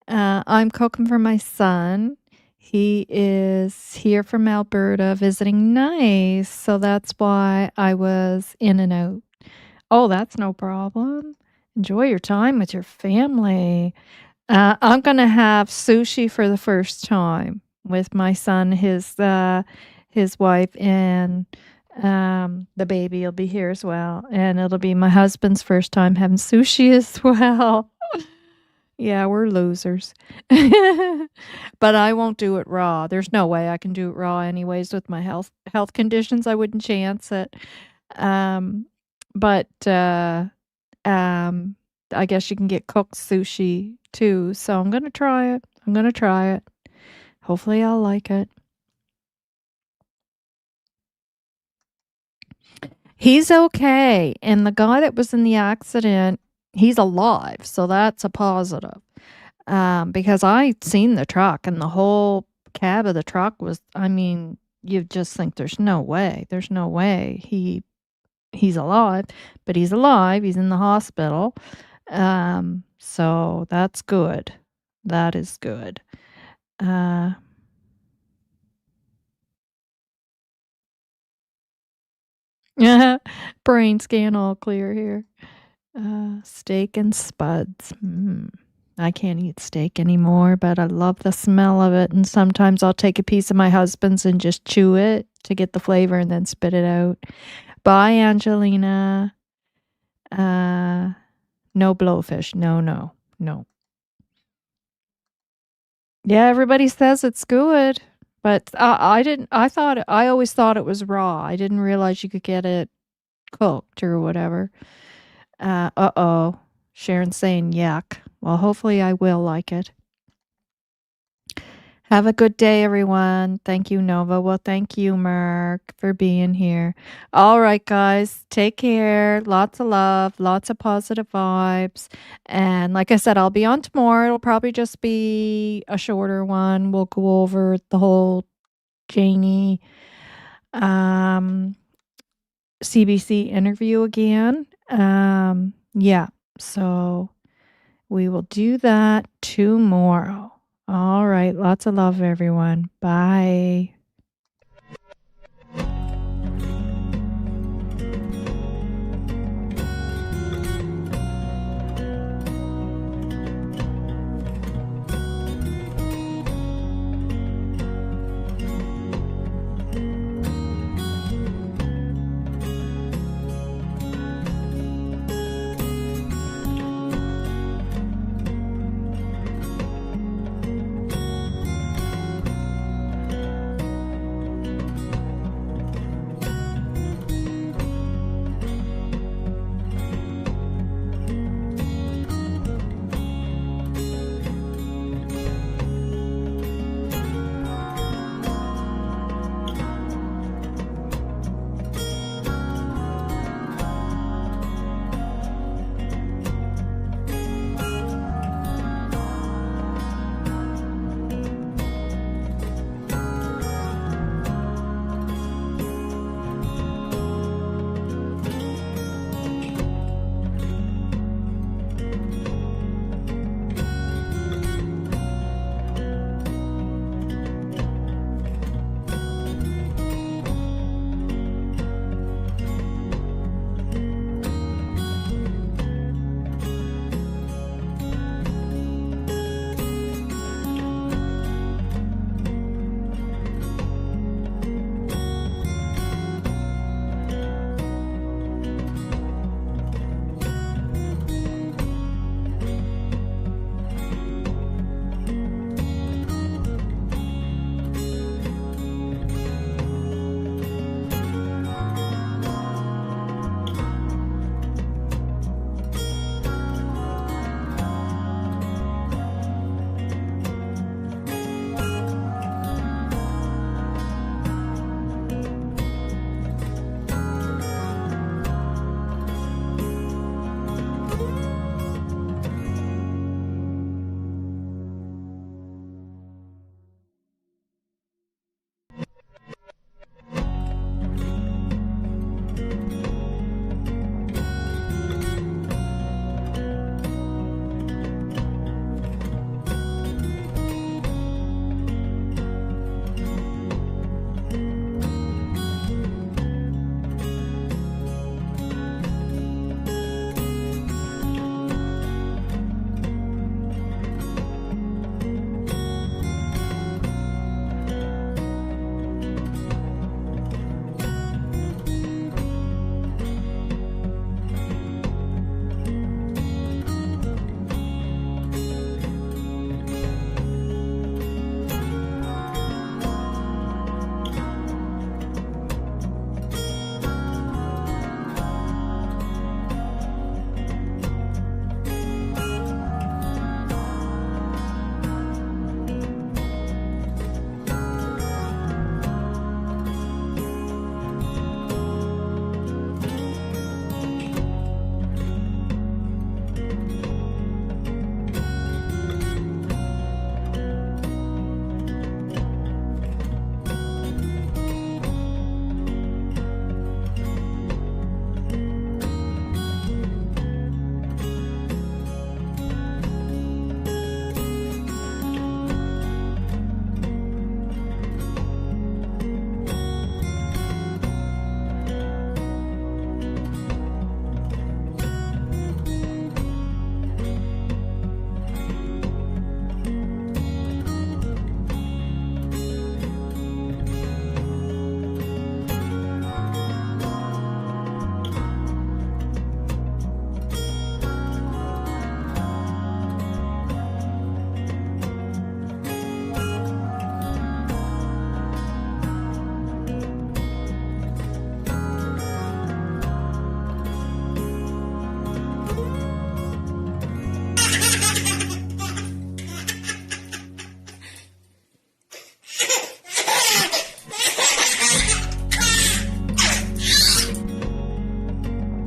I'm cooking for my son. He is here from Alberta visiting. Nice. So that's why I was in and out. Oh, that's no problem. Enjoy your time with your family. I'm gonna have sushi for the first time with my son, his wife, and the baby will be here as well. And it'll be my husband's first time having sushi as well. Yeah, we're losers. But I won't do it raw. There's no way I can do it raw anyways with my health conditions. I wouldn't chance it. Um, but I guess you can get cooked sushi too. So I'm gonna try it. I'm gonna try it. Hopefully I'll like it. He's okay. And the guy that was in the accident, he's alive. So that's a positive. Because I seen the truck and the whole cab of the truck was, I mean, you just think there's no way. There's no way he's alive, but he's alive. He's in the hospital. So that's good. That is good. Brain scan all clear here. Steak and spuds. I can't eat steak anymore, but I love the smell of it. And sometimes I'll take a piece of my husband's and just chew it to get the flavor and then spit it out. Bye, Angelina. No blowfish. No. Yeah, everybody says it's good, but I didn't. I always thought it was raw. I didn't realize you could get it cooked or whatever. Uh-oh. Sharon's saying yuck. Well, hopefully I will like it. Have a good day, everyone. Thank you, Novah. Well, thank you, Mark, for being here. All right, guys, take care. Lots of love, lots of positive vibes. And like I said, I'll be on tomorrow. It'll probably just be a shorter one. We'll go over the whole Janie CBC interview again. Yeah, so we will do that tomorrow. All right. Lots of love, everyone. Bye.